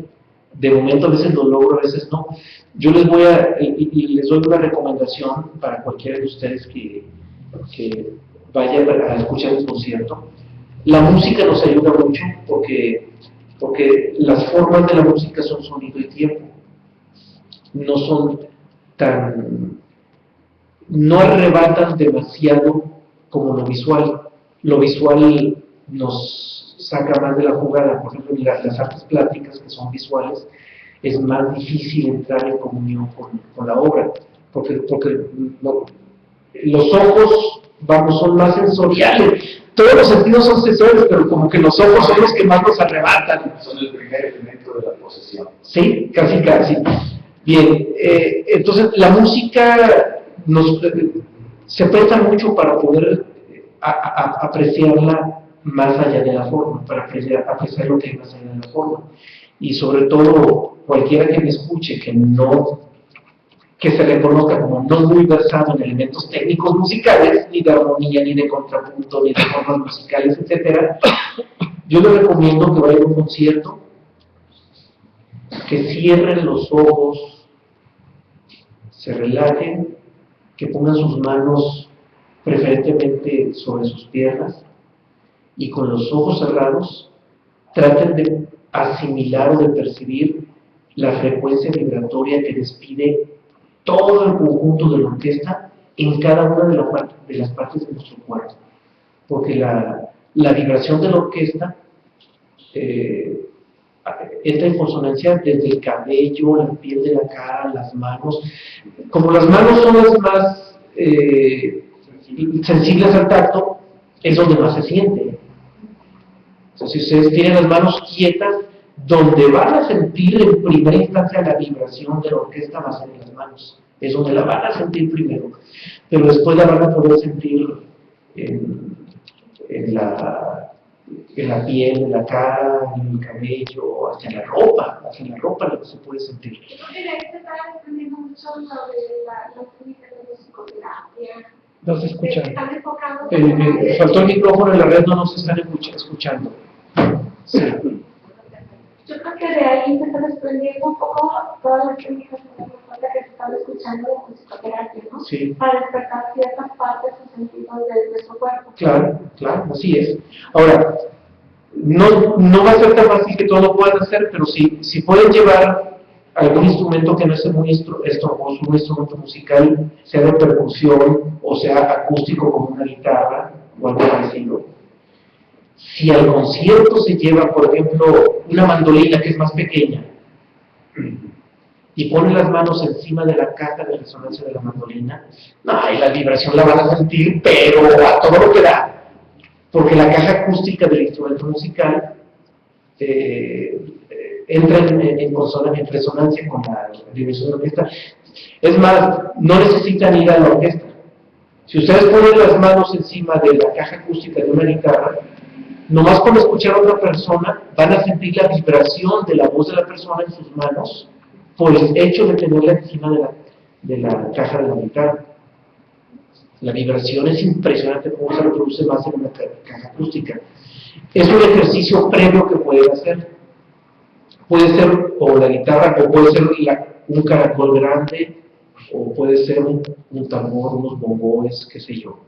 De momento a veces lo logro, a veces no. Yo les voy y les doy una recomendación para cualquiera de ustedes que vaya a escuchar el concierto. La música nos ayuda mucho porque las formas de la música son sonido y tiempo. No arrebatan demasiado como lo visual. Lo visual nos saca más de la jugada. Por ejemplo, las artes plásticas que son visuales, es más difícil entrar en comunión con la obra, porque los ojos, son más sensoriales. Todos los sentidos son sensoriales, pero como que los ojos son los que más nos arrebatan. Son el primer elemento de la posesión. Sí, casi. Bien, entonces la música se presta mucho para poder apreciarla más allá de la forma, para apreciar lo que hay más allá de la forma. Y sobre todo, cualquiera que me escuche que se reconozca como no muy versado en elementos técnicos musicales, ni de armonía, ni de contrapunto, ni de formas musicales, etc., yo le recomiendo que vaya a un concierto, que cierren los ojos, se relajen, que pongan sus manos preferentemente sobre sus piernas y con los ojos cerrados traten de asimilar o de percibir la frecuencia vibratoria que despide todo el conjunto de la orquesta en cada una de las partes de nuestro cuerpo, porque la vibración de la orquesta entra en consonancia desde el cabello, la piel de la cara, las manos. Como las manos son las más sensibles al tacto, es donde más se siente. Entonces, si ustedes tienen las manos quietas, donde van a sentir en primera instancia la vibración de la orquesta va a ser en las manos. Es donde la van a sentir primero, pero después la van a poder sentir en la piel, en la cara, en el cabello, hasta en la ropa lo que se puede sentir. Yo creo que ahí se está aprendiendo mucho sobre la técnica de musicoterapia. No se escucha. Están enfocados Faltó el micrófono en la red, no nos están escuchando. Sí. Yo creo que de ahí se está desprendiendo un poco todas las técnicas que se están escuchando de musicoterapia, ¿no? Sí. Para despertar ciertas partes o sentidos de nuestro cuerpo. Claro, así es. Ahora, no va a ser tan fácil que todos lo puedan hacer, pero si pueden llevar algún instrumento que no sea muy estorboso, un instrumento musical, sea de percusión o sea acústico como una guitarra o algo parecido. Si al concierto se lleva, por ejemplo, una mandolina que es más pequeña y ponen las manos encima de la caja de resonancia de la mandolina, y la vibración la van a sentir, pero a todo lo que da, porque la caja acústica del instrumento musical entra en resonancia con la vibración de la orquesta. Es más, no necesitan ir a la orquesta. Si ustedes ponen las manos encima de la caja acústica de una guitarra, nomás con escuchar a otra persona van a sentir la vibración de la voz de la persona en sus manos por el hecho de tenerla encima de la caja de la guitarra. La vibración es impresionante cómo se reproduce más en una caja acústica. Es un ejercicio previo que pueden hacer. Puede ser o la guitarra, o puede ser un caracol grande, o puede ser un tambor, unos bongoes, qué sé yo.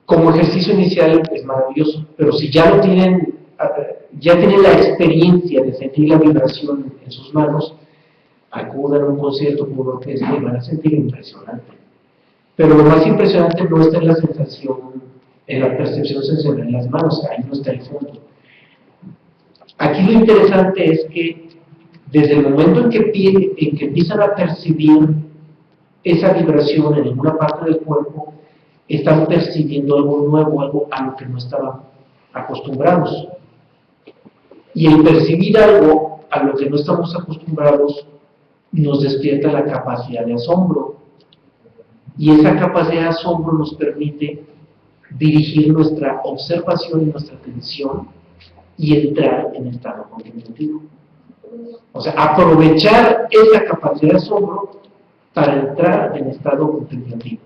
Como ejercicio inicial es maravilloso, pero si ya tienen la experiencia de sentir la vibración en sus manos, acudan a un concierto con una orquesta y van a sentir impresionante. Pero lo más impresionante no está en la sensación, en la percepción sensorial en las manos, ahí no está el fondo. Aquí lo interesante es que desde el momento en que empiezan a percibir esa vibración en alguna parte del cuerpo, están percibiendo algo nuevo, algo a lo que no estaban acostumbrados. Y el percibir algo a lo que no estamos acostumbrados nos despierta la capacidad de asombro. Y esa capacidad de asombro nos permite dirigir nuestra observación y nuestra atención y entrar en estado contemplativo. O sea, aprovechar esa capacidad de asombro para entrar en estado contemplativo.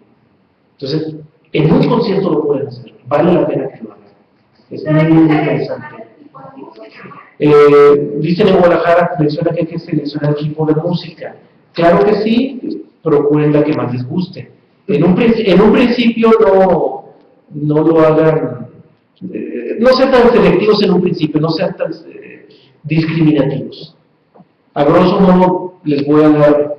Entonces, en un concierto lo pueden hacer, vale la pena que lo hagan. Es muy interesante. Dicen en Guadalajara, menciona que hay que seleccionar el tipo de música. Claro que sí, procuren la que más les guste. En un principio no lo hagan, no sean tan selectivos en un principio, no sean tan discriminativos. A grosso modo les voy a dar,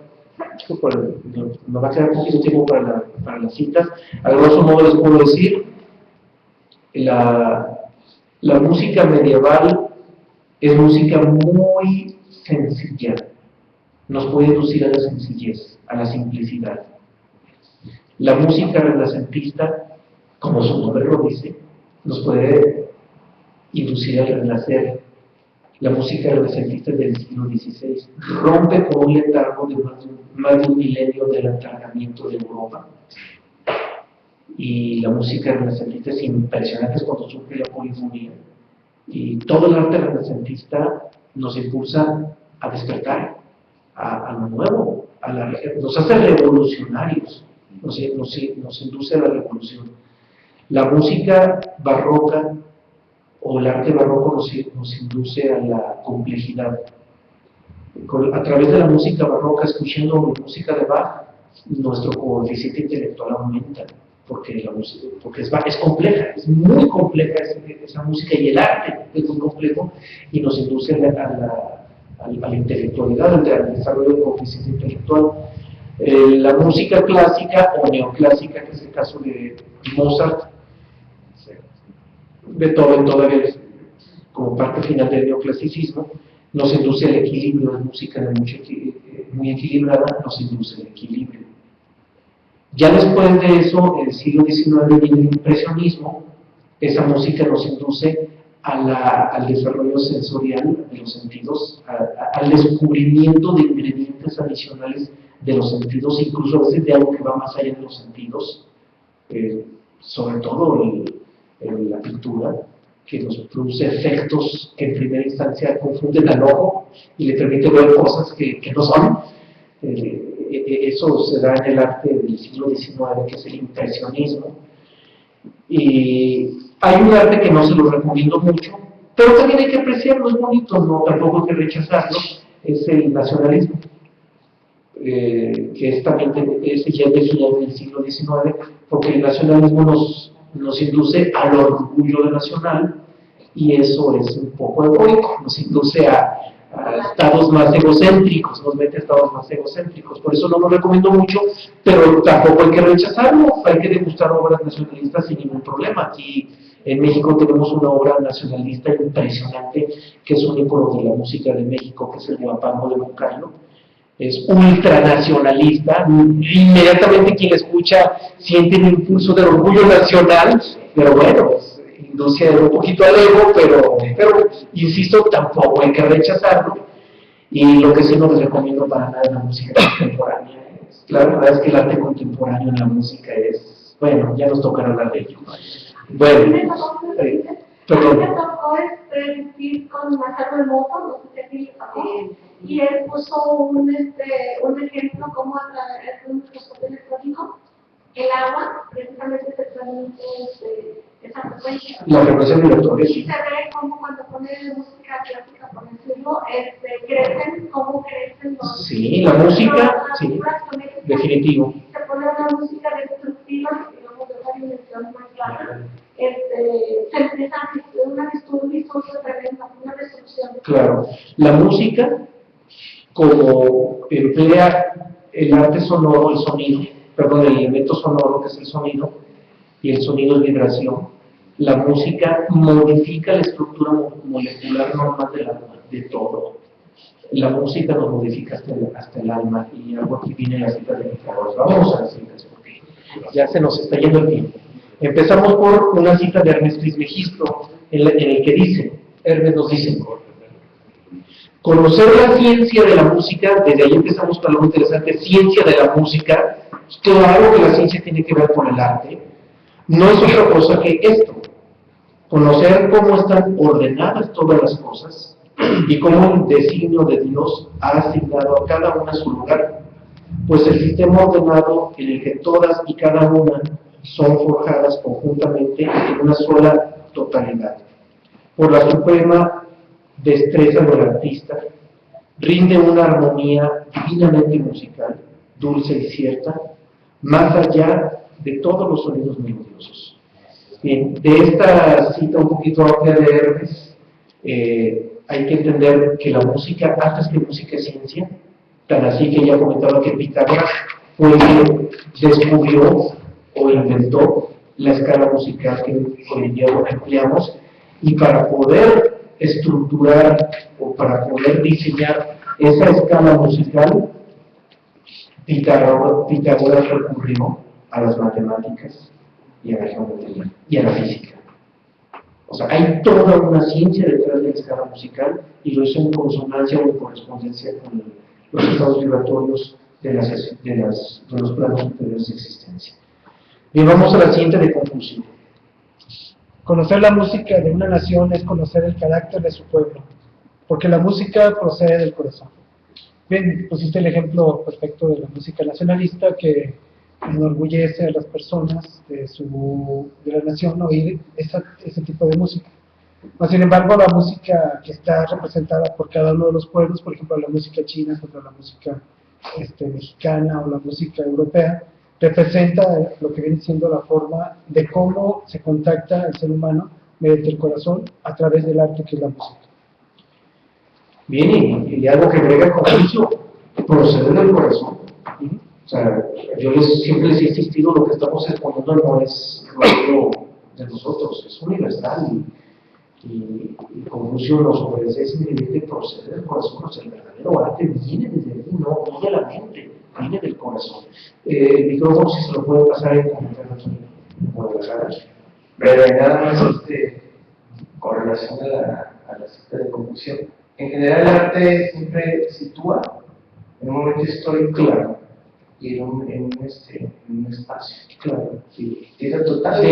me va a quedar poquito tiempo para las citas, a grosso modo les puedo decir, la música medieval es música muy sencilla, nos puede inducir a la sencillez, a la simplicidad. La música renacentista, como su nombre lo dice, nos puede inducir al renacer. La música renacentista del siglo XVI rompe con un letargo de más de un milenio del atargamiento de Europa. Y la música renacentista es impresionante cuando surge la polifonía. Y todo el arte renacentista nos impulsa a despertar, a lo nuevo, nos hace revolucionarios, nos induce a la revolución. La música barroca o el arte barroco nos induce a la complejidad. A través de la música barroca, escuchando música de Bach, nuestro coeficiente intelectual aumenta, porque es compleja, es muy compleja esa música, y el arte es muy complejo y nos induce a la intelectualidad, al desarrollo del coeficiente intelectual. La música clásica o neoclásica, que es el caso de Mozart, Beethoven todavía como parte final del neoclasicismo, nos induce al equilibrio. La música muy equilibrada nos induce al equilibrio. Ya después de eso, en el siglo XIX viene el impresionismo. Esa música nos induce al desarrollo sensorial de los sentidos, al descubrimiento de ingredientes adicionales de los sentidos, incluso a veces de algo que va más allá de los sentidos, sobre todo en la pintura, que nos produce efectos que en primera instancia confunden al ojo y le permiten ver cosas que no son. Eso se da en el arte del siglo XIX, que es el impresionismo. Y hay un arte que no se lo recomiendo mucho, pero también hay que apreciarlo, es bonito, no, tampoco hay que rechazarlo, es el nacionalismo, que es también ya de final del siglo XIX, porque el nacionalismo nos induce al orgullo de nacional, y eso es un poco egoico, nos induce a estados más egocéntricos, nos mete a estados más egocéntricos. Por eso no lo recomiendo mucho, pero tampoco hay que rechazarlo, hay que degustar obras nacionalistas sin ningún problema. Aquí en México tenemos una obra nacionalista impresionante, que es un ícono de la música de México, que es el Guapango de Moncayo. Es ultranacionalista, inmediatamente quien escucha siente un impulso del orgullo nacional, pero bueno, induce un poquito al ego, pero insisto, tampoco hay que rechazarlo. Y lo que sí no les recomiendo para nada es la música contemporánea. La verdad es que el arte contemporáneo en la música es, bueno, ya nos tocará hablar de ello. Bueno, perdón. Me tocó decir con Marcelo Hermoso, no sé si le tocó, y él puso un ejemplo como a través de un microscopio electrónico el agua precisamente se transmite esa frecuencia. La frecuencia vibratoria. Y se ve como cuando ponen música clásica, por decirlo, crecen, cómo crecen los... Sí, la música, sí, definitivo. Se pone una música destructiva, digamos, de una dimensión más baja. Se empieza a hacer una distorsión tremenda, una destrucción. Claro, la música, como emplea el arte sonoro, el sonido, perdón, el elemento sonoro que es el sonido, y el sonido es vibración, la música modifica la estructura molecular normal del alma, de todo. La música nos modifica hasta el alma, y algo aquí viene la cita de Pitágoras. Vamos a las citas, porque ya se nos está yendo el tiempo. Empezamos por una cita de Hermes Trismegisto, en el que dice, Hermes nos dice, Conocer la ciencia de la música, desde ahí empezamos con algo interesante, ciencia de la música. Claro que la ciencia tiene que ver con el arte, no es otra cosa que esto, conocer cómo están ordenadas todas las cosas y cómo el designio de Dios ha asignado a cada una su lugar, pues el sistema ordenado en el que todas y cada una son forjadas conjuntamente en una sola totalidad. Por la suprema destreza del artista, rinde una armonía divinamente musical, dulce y cierta, más allá de todos los sonidos melodiosos. Bien, de esta cita un poquito amplia de Hermes, hay que entender que la música, antes que música es ciencia, tan así que ya comentaba que Pitágoras fue el que descubrió o inventó la escala musical que hoy en día empleamos, y para poder estructurar o para poder diseñar esa escala musical, Pitágoras recurrió a las matemáticas y a la geometría y a la física. O sea, hay toda una ciencia detrás de la escala musical y lo hizo en consonancia o en correspondencia con los estados vibratorios de los planos superiores de existencia. Bien, vamos a la siguiente de conclusión. Conocer la música de una nación es conocer el carácter de su pueblo, porque la música procede del corazón. Bien, pusiste el ejemplo perfecto de la música nacionalista que enorgullece a las personas de la nación oír ese tipo de música. Mas, sin embargo, la música que está representada por cada uno de los pueblos, por ejemplo, la música china contra la música mexicana o la música europea, representa lo que viene siendo la forma de cómo se contacta al ser humano mediante el corazón a través del arte que es la música. Bien, y algo que agrega con eso, procede del corazón. O sea, yo siempre les he insistido, lo que estamos exponiendo no es rollo de nosotros, es universal, y Confucio nos ofrece simplemente proceder del corazón, o sea, el verdadero arte viene desde ahí, no viene de la mente, viene del corazón. El micrófono, si se lo puede pasar en comentario aquí, puede pasar. Pero nada más con relación a la cita de Confucio. En general, el arte siempre sitúa en un momento histórico Claro. y en un espacio. Claro, sí. Tiene total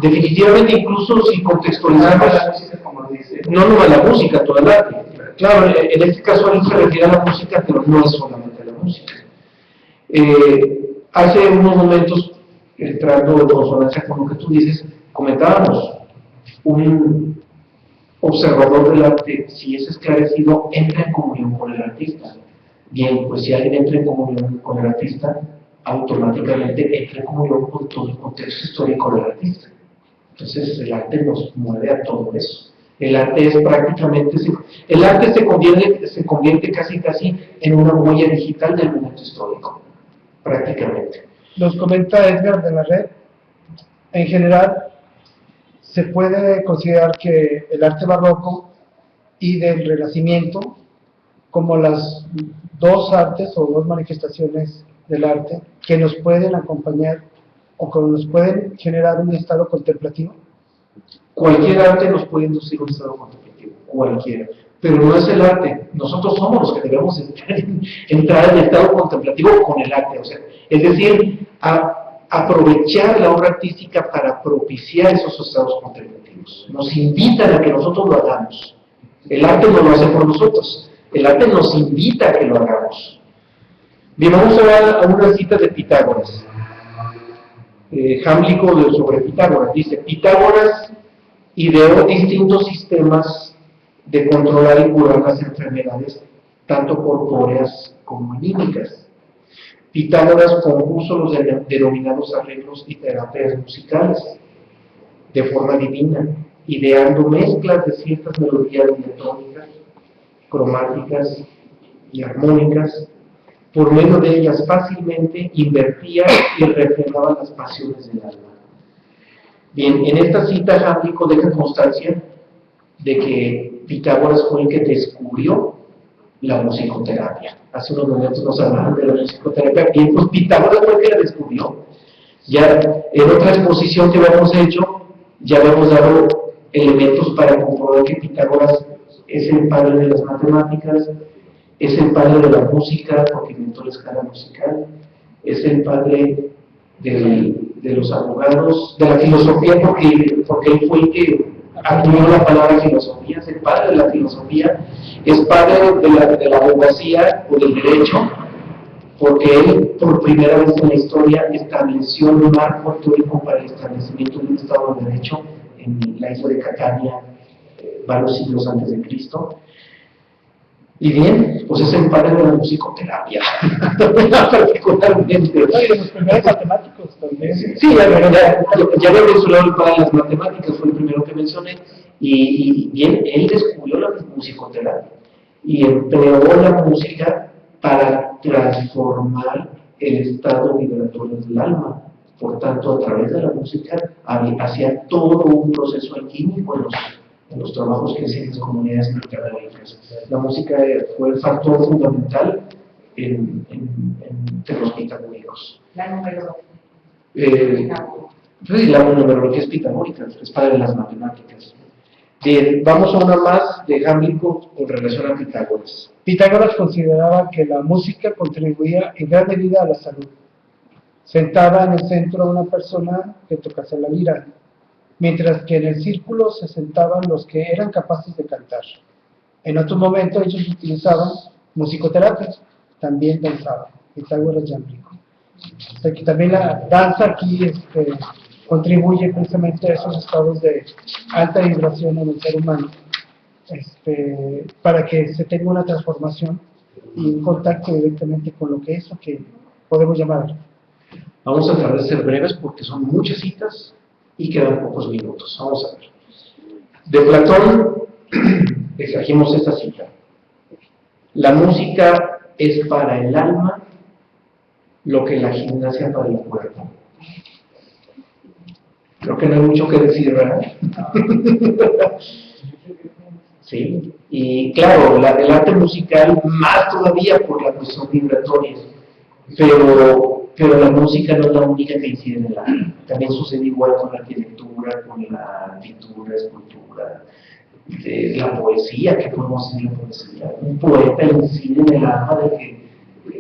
Definitivamente, incluso si contextualizamos la música, como dice. no nomás la música, todo el arte. Claro, en este caso él se refiere a la música, pero no es solamente la música. Hace unos momentos, entrando en consonancia con lo que tú dices, comentábamos, un observador del arte, si es esclarecido, entra en comunión con el artista. Bien, pues si alguien entra en comunión con el artista, automáticamente entra en comunión con todo el contexto histórico del artista. Entonces el arte nos mueve a todo eso. El arte es prácticamente, el arte se convierte casi en una huella digital del momento histórico, prácticamente. Nos comenta Edgar de la Red, en general se puede considerar que el arte barroco y del Renacimiento, como las dos artes o dos manifestaciones del arte que nos pueden acompañar o que nos pueden generar un estado contemplativo. Cualquier arte nos puede inducir a un estado contemplativo, cualquiera, pero no es el arte, nosotros somos los que debemos entrar en el estado contemplativo con el arte, o sea, es decir, aprovechar la obra artística para propiciar esos estados contemplativos. Nos invitan a que nosotros lo hagamos. El arte no lo hace por nosotros, el arte nos invita a que lo hagamos. Bien, vamos a ver a una cita de Pitágoras. Jámblico sobre Pitágoras dice: Pitágoras ideó distintos sistemas de controlar y curar las enfermedades, tanto corpóreas como anímicas. Pitágoras compuso los denominados arreglos y terapias musicales de forma divina, ideando mezclas de ciertas melodías diatónicas, cromáticas y armónicas. Por medio de ellas fácilmente invertía y refrenaba las pasiones del alma. Bien, en esta cita Jámblico deja constancia de que Pitágoras fue el que descubrió la musicoterapia. Hace unos momentos nos hablaban de la musicoterapia. Bien, pues Pitágoras fue el que la descubrió. Ya en otra exposición que habíamos hecho, ya habíamos dado elementos para comprobar que Pitágoras es el padre de las matemáticas, es el padre de la música, porque inventó la escala musical, es el padre de los abogados, de la filosofía, porque él fue el que acuñó la palabra filosofía, es el padre de la filosofía, es padre de la abogacía o del derecho, porque él, por primera vez en la historia, estableció un marco teórico para el establecimiento de un Estado de Derecho en la isla de Catania, varios siglos antes de Cristo. Y bien, pues es el padre de la musicoterapia, particularmente. Y de los primeros matemáticos también. Sí, ya había mencionado el padre de las matemáticas, fue el primero que mencioné, y bien, él descubrió la musicoterapia y empleó la música para transformar el estado vibratorio del alma. Por tanto, a través de la música hacía todo un proceso alquímico en los trabajos que hacían las comunidades mercadológicas. La música fue el factor fundamental entre los pitagóricos. La numerología. Sí, la numerología es pitagórica, es padre de las matemáticas. Bien, vamos a una más de Jámblico con relación a Pitágoras. Pitágoras consideraba que la música contribuía en gran medida a la salud. Sentaba en el centro a una persona que tocase la lira, mientras que en el círculo se sentaban los que eran capaces de cantar. En otro momento ellos utilizaban musicoterapia, también danzaban, Pitágoras Jámblico. O sea que también la danza aquí contribuye precisamente a esos estados de alta vibración en el ser humano, para que se tenga una transformación y un contacto directamente con lo que es o que podemos llamar. Vamos a tratar de ser breves porque son muchas citas y quedan pocos minutos. Vamos a ver. De Platón extrajimos esta cita. La música es para el alma lo que la gimnasia para el cuerpo. Creo que no hay mucho que decir, ¿verdad? Sí, y claro, el arte musical más todavía por la cuestión vibratoria, pero la música no es la única que incide en el arte. También sucede igual con la arquitectura, con la pintura, escultura, la poesía, que podemos decir la poesía. Un poeta incide en el alma del que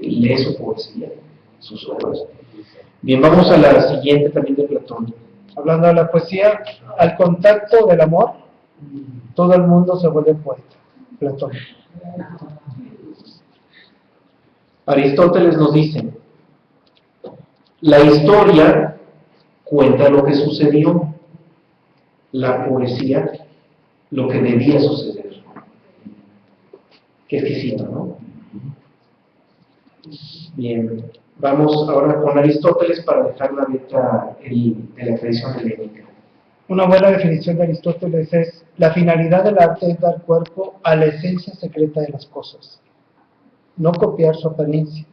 lee su poesía, sus obras. Bien, vamos a la siguiente también de Platón. Hablando de la poesía, al contacto del amor, todo el mundo se vuelve poeta. Platón. Aristóteles nos dice, la historia cuenta lo que sucedió, la poesía lo que debía suceder. Qué exquisito, ¿no? Bien, vamos ahora con Aristóteles para dejar la beta de la tradición helénica. Una buena definición de Aristóteles es: la finalidad del arte es dar cuerpo a la esencia secreta de las cosas, no copiar su apariencia.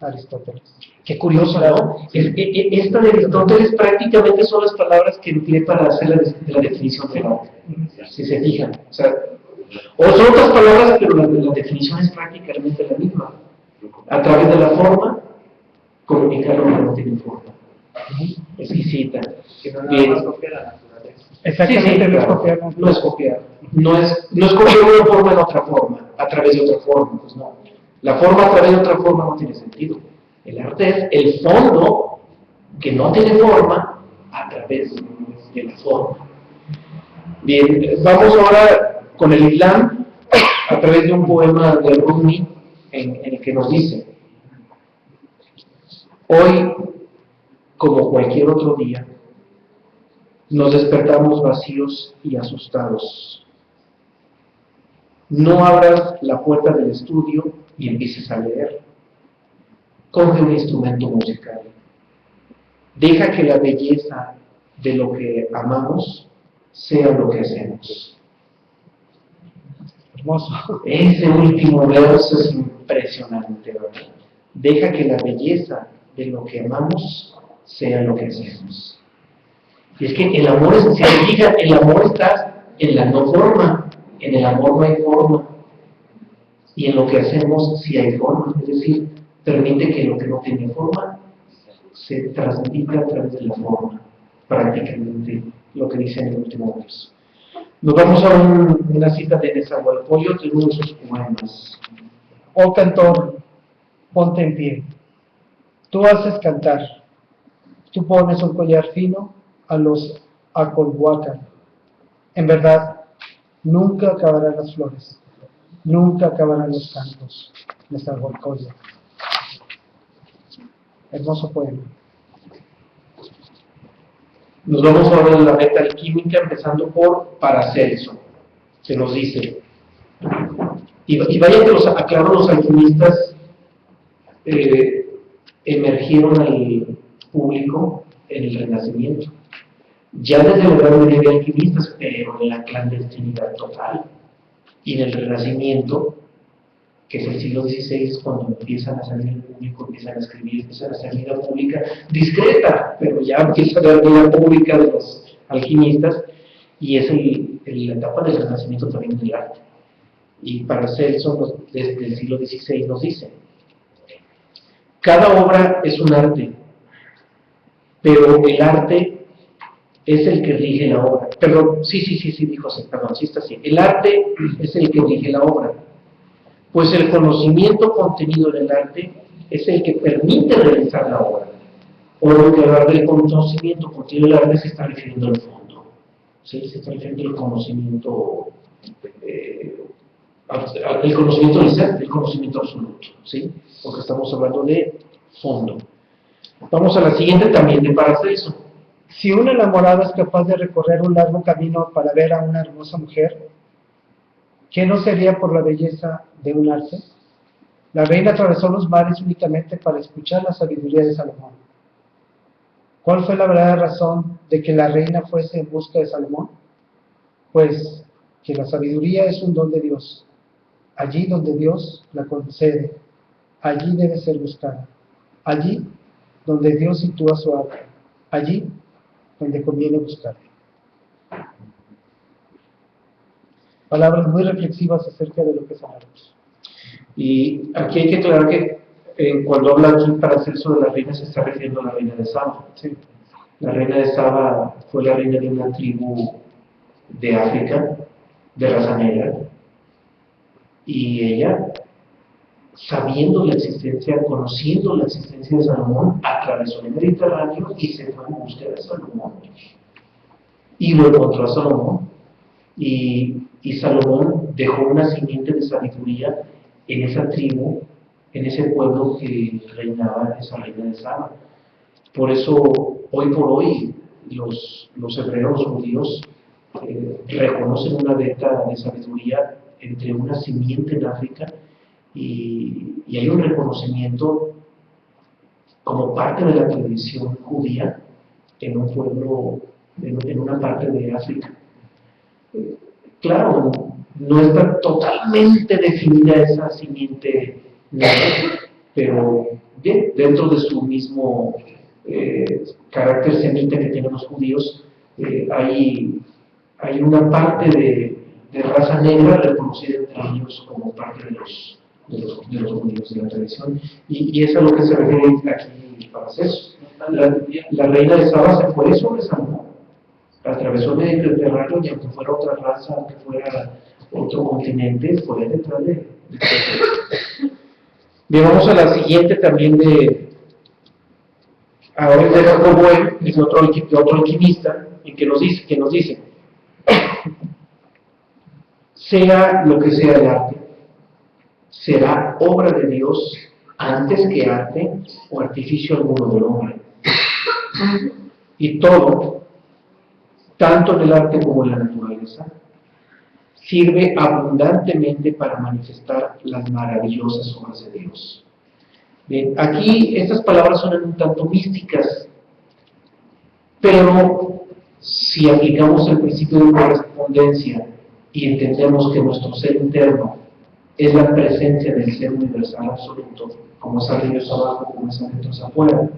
Aristóteles. Qué curioso, ¿no? Esta de Aristóteles prácticamente son las palabras que empleé para hacer la definición del arte, si se fijan. O sea, o son otras palabras, pero la definición es prácticamente la misma. A través de la forma, comunicar lo que no tiene forma. Exquisita. Bien. Exactamente, sí, no es claro. copiar. No es copiar. No es copiar una forma en otra forma, a través de otra forma. Pues no. La forma a través de otra forma no tiene sentido. El arte es el fondo que no tiene forma a través de la forma. Bien, vamos ahora con el Islam a través de un poema de Rumi en el que nos dice: hoy, como cualquier otro día, nos despertamos vacíos y asustados. No abras la puerta del estudio y empieces a leer. Coge un instrumento musical. Deja que la belleza de lo que amamos sea lo que hacemos. Hermoso. Ese último verso es impresionante, ¿verdad? Deja que la belleza de lo que amamos sea lo que hacemos. Y es que el amor es, si se fijan, el amor está en la no forma. En el amor no hay forma. Y en lo que hacemos sí hay forma. Es decir, permite que lo que no tiene forma se transmita a través de la forma. Prácticamente lo que dice en el último verso. Nos vamos a una cita de Nezahualcóyotl de uno de sus poemas. Oh cantor, ponte en pie. Tú haces cantar. Tú pones un collar fino a los Acolhuacan. En verdad, nunca acabarán las flores. Nunca acabarán los cantos. Nezahualcóyotl. Hermoso poema. Nos vamos ahora a la meta alquímica, empezando por Paracelso, que nos dice, y vaya que los alquimistas emergieron al público en el Renacimiento. Ya desde la Edad Media había alquimistas, pero en la clandestinidad total. Y en el Renacimiento, que es el siglo XVI, cuando empiezan a salir al público, empiezan a escribir, empiezan a hacer vida pública, discreta, pero ya empieza a haber vida pública de los alquimistas, y es la etapa del Renacimiento también del arte. Y Paracelso, desde el siglo XVI, nos dice, cada obra es un arte, pero el arte es el que rige la obra. Perdón, sí, dijo así, perdón, sí está así. El arte es el que rige la obra. Pues el conocimiento contenido en el arte es el que permite realizar la obra. O que hablar del conocimiento contenido en el arte se está refiriendo al fondo. ¿Sí? Se está refiriendo al conocimiento, el conocimiento del ser, el conocimiento absoluto. ¿Sí? Porque estamos hablando de fondo. Vamos a la siguiente también de Paracelso. Si un enamorado es capaz de recorrer un largo camino para ver a una hermosa mujer, ¿qué no sería por la belleza de un arte? La reina atravesó los mares únicamente para escuchar la sabiduría de Salomón. ¿Cuál fue la verdadera razón de que la reina fuese en busca de Salomón? Pues que la sabiduría es un don de Dios. Allí donde Dios la concede, allí debe ser buscada. Allí donde Dios sitúa su arte. Allí donde conviene buscarle. Palabras muy reflexivas acerca de lo que es el arte. Y aquí hay que aclarar que cuando habla aquí Paracelso de la reina se está refiriendo a la reina de Saba. Sí. La reina de Saba fue la reina de una tribu de África, de raza negra, y ella, sabiendo la existencia, conociendo la existencia de Salomón, atravesó el Mediterráneo y se fue en búsqueda de Salomón. Y lo encontró a Salomón. Y Salomón dejó una simiente de sabiduría en esa tribu, en ese pueblo que reinaba esa reina de Saba. Por eso, hoy por hoy, los hebreos, los judíos, reconocen una veta de sabiduría entre una simiente en África y hay un reconocimiento como parte de la tradición judía en un pueblo, en una parte de África. Claro, no está totalmente definida esa simiente negra, pero bien, dentro de su mismo carácter semita que tienen los judíos, hay una parte de raza negra reconocida entre ellos como parte de los judíos de la tradición, y es a lo que se refiere aquí Paracelso. La reina de Saba se fue sobre Salomón, atravesó el Mediterráneo, y aunque fuera otra raza, aunque fuera otro continente, fue detrás de Bien, vamos a la siguiente también ahora es de Jacobo, es otro alquimista, y que nos dice, sea lo que sea el arte, será obra de Dios antes que arte o artificio alguno del hombre. Y todo, tanto en el arte como en la naturaleza, sirve abundantemente para manifestar las maravillosas obras de Dios. Bien, aquí estas palabras son un tanto místicas, pero si aplicamos el principio de correspondencia y entendemos que nuestro ser interno es la presencia del ser universal absoluto, como es arriba abajo, como es adentro afuera,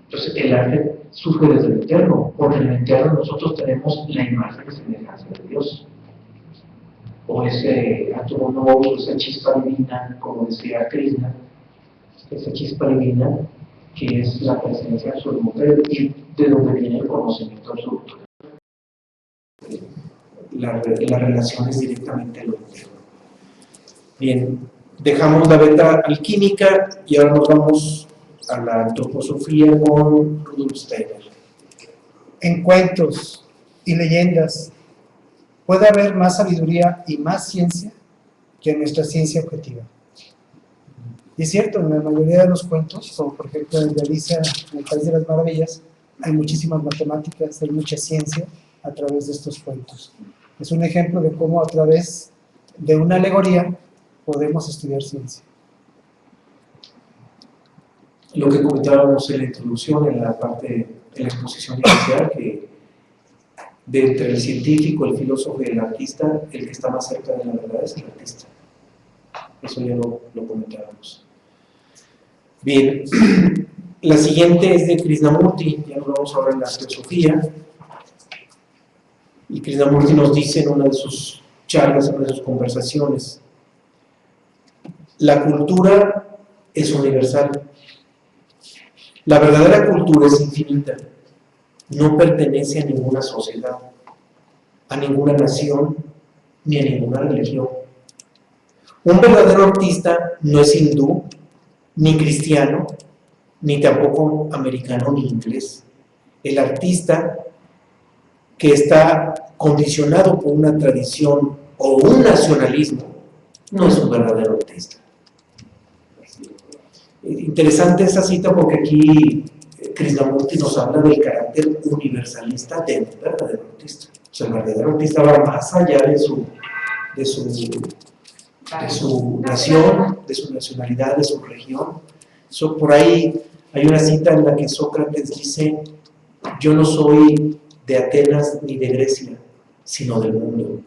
entonces el arte surge desde el interno, porque en el interno nosotros tenemos la imagen y semejanza de Dios, o ese átomo novo, esa chispa divina, como decía Krishna, esa chispa divina que es la presencia absoluta y de donde viene el conocimiento absoluto. la relación es directamente lo interno. Bien, dejamos la beta alquímica y ahora nos vamos a la antroposofía con Rudolf Steiner. En cuentos y leyendas puede haber más sabiduría y más ciencia que en nuestra ciencia objetiva. Y es cierto, en la mayoría de los cuentos, como por ejemplo el de Alicia en el País de las Maravillas, hay muchísimas matemáticas, hay mucha ciencia a través de estos cuentos. Es un ejemplo de cómo a través de una alegoría podemos estudiar ciencia. Lo que comentábamos en la introducción, en la parte de la exposición inicial, que de entre el científico, el filósofo y el artista, el que está más cerca de la verdad es el artista. Eso ya lo comentábamos. Bien, la siguiente es de Krishnamurti, ya nos vamos ahora en la teosofía. Y Krishnamurti nos dice en una de sus charlas, en una de sus conversaciones, la cultura es universal. La verdadera cultura es infinita. No pertenece a ninguna sociedad, a ninguna nación, ni a ninguna religión. Un verdadero artista no es hindú, ni cristiano, ni tampoco americano ni inglés. El artista que está condicionado por una tradición o un nacionalismo no es un verdadero artista. Interesante esa cita porque aquí Krishnamurti nos habla del carácter universalista de un verdadero artista. O sea, el verdadero artista va más allá de su nación, de su nacionalidad, de su región. Por ahí hay una cita en la que Sócrates dice: yo no soy de Atenas ni de Grecia, sino del mundo.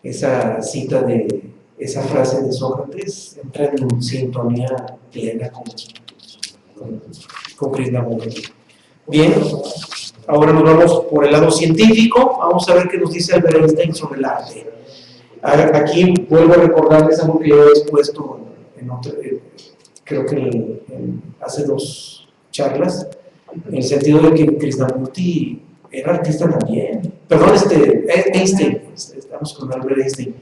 Esa cita esa frase de Sócrates entra en sintonía plena con Krishnamurti. Bien, ahora nos vamos por el lado científico. Vamos a ver qué nos dice Albert Einstein sobre el arte. Aquí vuelvo a recordarles algo que yo he expuesto en otro, creo que hace 2 charlas, en el sentido de que Krishnamurti era artista también. Perdón, Einstein, estamos con Albert Einstein.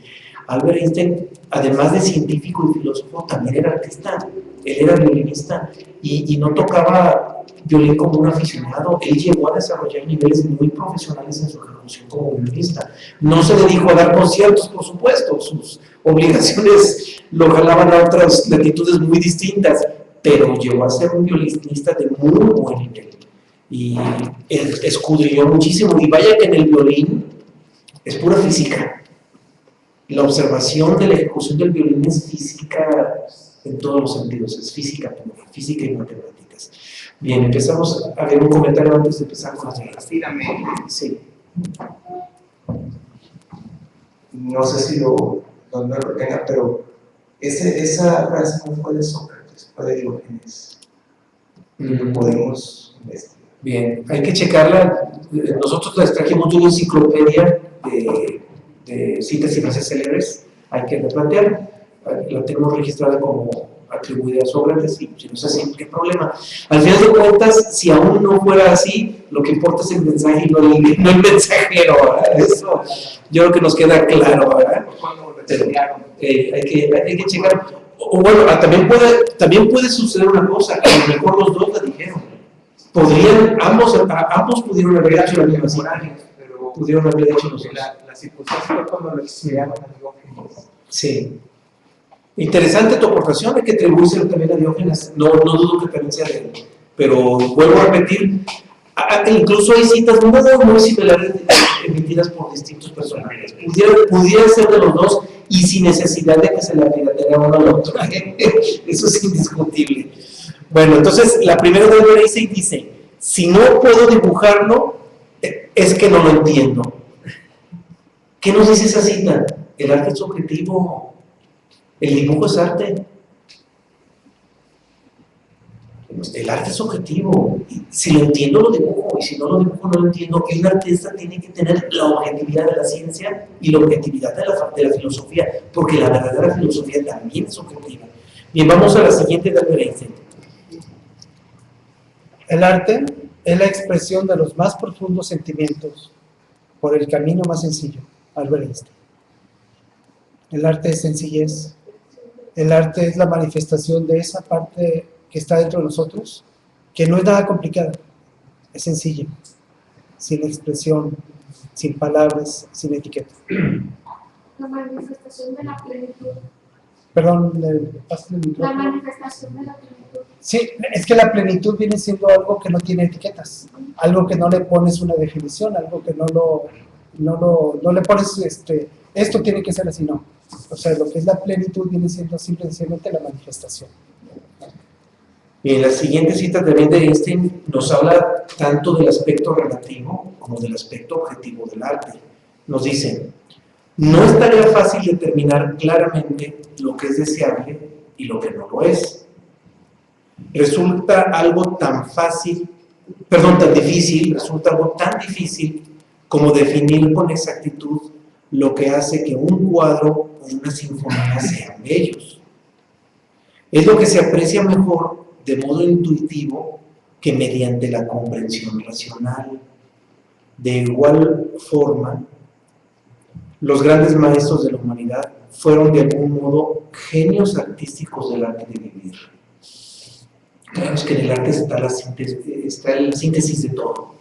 Albert Einstein, además de científico y filósofo, también era artista. Él era violinista y no tocaba violín como un aficionado. Él llegó a desarrollar niveles muy profesionales en su ejecución como violinista. No se dedicó a dar conciertos, por supuesto, sus obligaciones lo jalaban a otras latitudes muy distintas, pero llegó a ser un violinista de muy buen nivel. Y él escudriñó muchísimo. Y vaya que en el violín es pura física. La observación de la ejecución del violín es física en todos los sentidos, es física pura, física y matemáticas. Bien, empezamos a ver un comentario antes de empezar con las reglas. Sí. No sé si lo tenga, pero esa frase no fue de Sócrates, fue de Diógenes. Lo podemos investigar. Bien, hay que checarla. Nosotros la extrajimos de una enciclopedia de citas y frases célebres. Hay que replantearla. La tenemos registrada como atribuida a Sócrates y si no es así, ¿qué problema? Al final de cuentas, si aún no fuera así, lo que importa es el mensaje y no el mensajero, ¿verdad? Eso yo creo que nos queda claro, ¿verdad? Hay que checar. O bueno, también puede suceder una cosa, que a lo mejor los dos la dijeron. Ambos pudieron haber hecho la misma cita. Pudieron haber hecho los dos. La circunstancia fue cuando lo estudiaron a Diógenes. Sí. Interesante tu aportación, hay que atribuírselo también a Diógenes. No dudo que también sea de él. Pero vuelvo a repetir, incluso hay citas muy similares emitidas por distintos personajes. Pudiera ser de los dos y sin necesidad de que se le pirateara uno al otro. Eso es indiscutible. Bueno, entonces la primera de Albert Einstein dice: si no puedo dibujarlo, es que no lo entiendo. ¿Qué nos dice esa cita? El arte es objetivo. El dibujo es arte. El arte es objetivo. Si lo entiendo, lo dibujo. Y si no lo dibujo, no lo entiendo. Y un artista tiene que tener la objetividad de la ciencia y la objetividad de la filosofía, porque la verdadera filosofía también es objetiva. Bien, vamos a la siguiente de Albert Einstein. El arte es la expresión de los más profundos sentimientos. por el camino más sencillo, Albert Einstein. El arte es sencillez. El arte es la manifestación de esa parte que está dentro de nosotros, que no es nada complicada, es sencilla, sin expresión, sin palabras, sin etiqueta. La manifestación de la plenitud. Perdón, pásame el La micrófono. manifestación de la plenitud. Sí, es que la plenitud viene siendo algo que no tiene etiquetas, algo que no le pones una definición, algo que no le pones, esto tiene que ser así, no. O sea, lo que es la plenitud viene siendo simplemente la manifestación. Y en la siguiente cita también de Einstein nos habla tanto del aspecto relativo como del aspecto objetivo del arte. Nos dice, no es tarea fácil determinar claramente lo que es deseable y lo que no lo es. Resulta algo tan difícil como definir con exactitud lo que hace que un cuadro o una sinfonía sean bellos. Es lo que se aprecia mejor de modo intuitivo que mediante la comprensión racional. De igual forma, los grandes maestros de la humanidad fueron de algún modo genios artísticos del arte de vivir. Claro, es que en el arte está la síntesis de todo.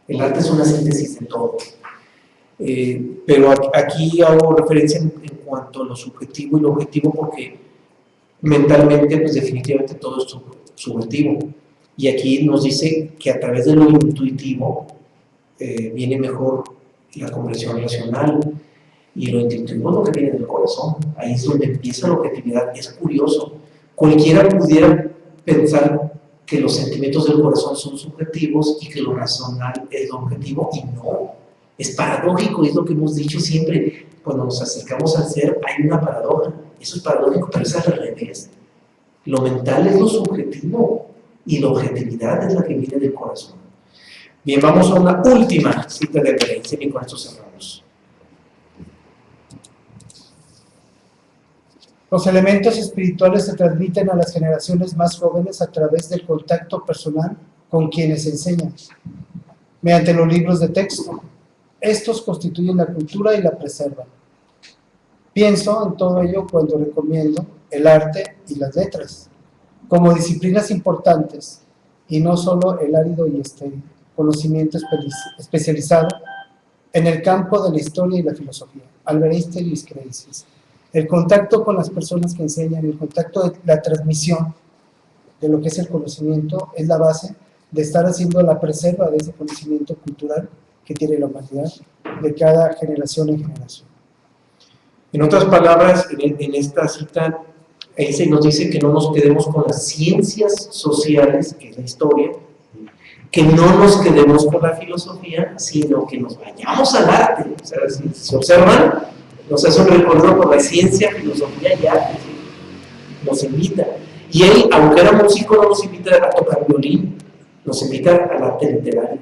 El arte es una síntesis de todo. Pero aquí hago referencia en cuanto a lo subjetivo y lo objetivo, porque mentalmente, pues definitivamente todo es subjetivo. Y aquí nos dice que a través de lo intuitivo viene mejor la comprensión racional, y lo intuitivo es lo que viene del corazón. Ahí es donde empieza la objetividad. Es curioso. Cualquiera pudiera pensar que los sentimientos del corazón son subjetivos y que lo racional es lo objetivo, y no. Es paradójico, es lo que hemos dicho siempre. Cuando nos acercamos al ser hay una paradoja. Eso es paradójico, pero es al revés. Lo mental es lo subjetivo y la objetividad es la que viene del corazón. Bien, vamos a una última cita de Albert Einstein y con esto cerramos. Los elementos espirituales se transmiten a las generaciones más jóvenes a través del contacto personal con quienes enseñan, mediante los libros de texto. Estos constituyen la cultura y la preservan. Pienso en todo ello cuando recomiendo el arte y las letras como disciplinas importantes, y no solo el árido y conocimiento especializado en el campo de la historia y la filosofía. Albert Einstein y mis creencias. El contacto con las personas que enseñan, el contacto de la transmisión de lo que es el conocimiento, es la base de estar haciendo la preserva de ese conocimiento cultural que tiene la humanidad de cada generación en generación. En otras palabras, en esta cita, Einstein nos dice que no nos quedemos con las ciencias sociales, que es la historia, que no nos quedemos con la filosofía, sino que nos vayamos al arte. O sea, si se observan, nos hace un recorrido por la ciencia, filosofía y arte. Nos invita. Y él, aunque era músico, no nos invita a tocar violín, nos invita al arte literario.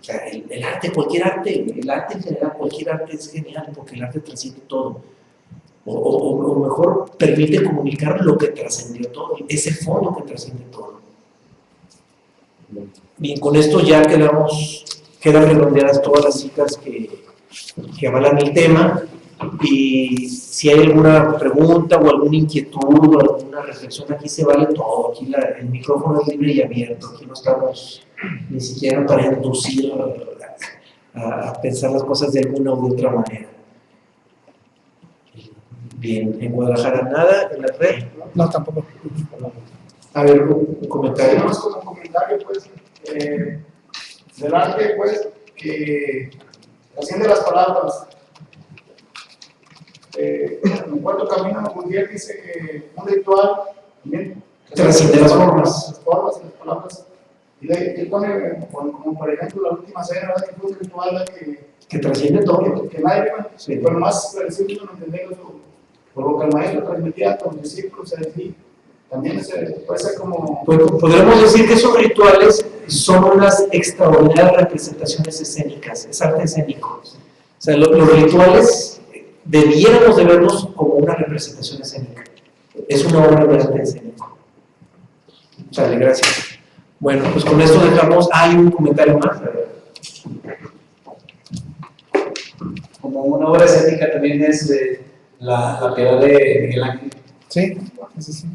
O sea, el arte, cualquier arte, el arte en general, cualquier arte es genial, porque el arte trasciende todo. O mejor, permite comunicar lo que trascendió todo, ese fondo que trasciende todo. Bien, con esto ya quedan redondeadas todas las citas que avalan el tema. Y si hay alguna pregunta o alguna inquietud o alguna reflexión, aquí se vale todo. Aquí el micrófono es libre y abierto. Aquí no estamos ni siquiera para inducir a pensar las cosas de alguna u otra manera. Bien, en Guadalajara nada, en la red. No, tampoco. A ver, un comentario. Tenemos como comentario, pues, del arte, pues, que trasciende las palabras. En el Cuarto Camino Mundial dice que un ritual también trasciende las formas. Las formas y las palabras. Y él pone, como por ejemplo, la última cena, ¿verdad? Que fue un ritual que trasciende todo. Que nadie, sí. Pero más parecido no entendemos por lo que el maestro transmitía a los discípulos, también puede ser como... Pues podríamos decir que esos rituales son unas extraordinarias representaciones escénicas, es arte escénico. O sea, los rituales debiéramos de verlos como una representación escénica. Es una obra de arte escénico. Sale, gracias. Bueno, pues con esto dejamos... Hay un comentario más. como una obra escénica también es la piedad de Miguel Ángel. Sí, sí, sí.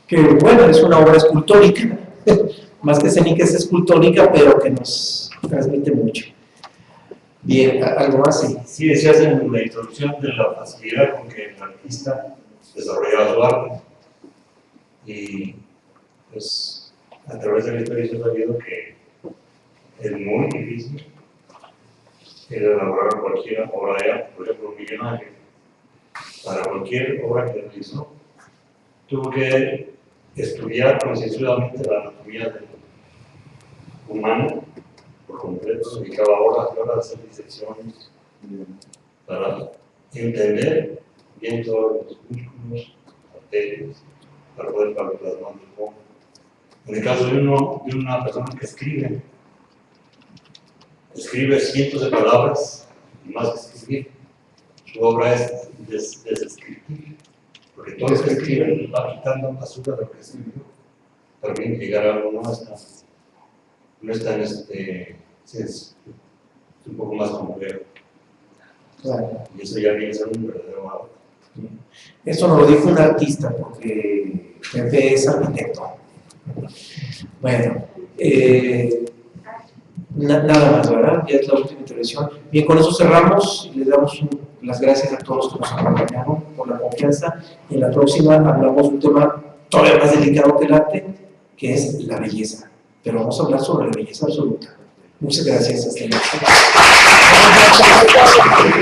Que bueno, es una obra escultórica, más que escénica es escultórica, pero que nos transmite mucho. Bien, ¿algo más? Sí. Sí, decías en la introducción de la facilidad con que el artista desarrollaba su arte. Y pues a través de la historia se ha sabido que es muy difícil elaborar cualquier obra de arte. Por ejemplo, Miguel Ángel, para cualquier obra que realizó, tuvo que estudiar concienzudamente la anatomía del humano por completo, se dedicaba horas y horas a hacer disecciones para entender bien todos los músculos, arterias, para poder plasmar el fondo. En el caso de una persona que escribe cientos de palabras y más que escribir, su obra es desescriptiva, porque todo lo que escribe va quitando basura de lo que escribió, para bien llegar a algo no es tan sí, es un poco más complejo. Claro. Y eso ya viene a ser un verdadero arte. Eso nos lo dijo un artista, porque Pepe es arquitecto. Bueno, nada más, ¿verdad? Ya es la última intervención. Bien, con eso cerramos y les damos las gracias a todos los que nos acompañaron por la confianza. En la próxima hablamos de un tema todavía más delicado que el arte, que es la belleza. Pero vamos a hablar sobre la belleza absoluta. Muchas gracias. Hasta luego.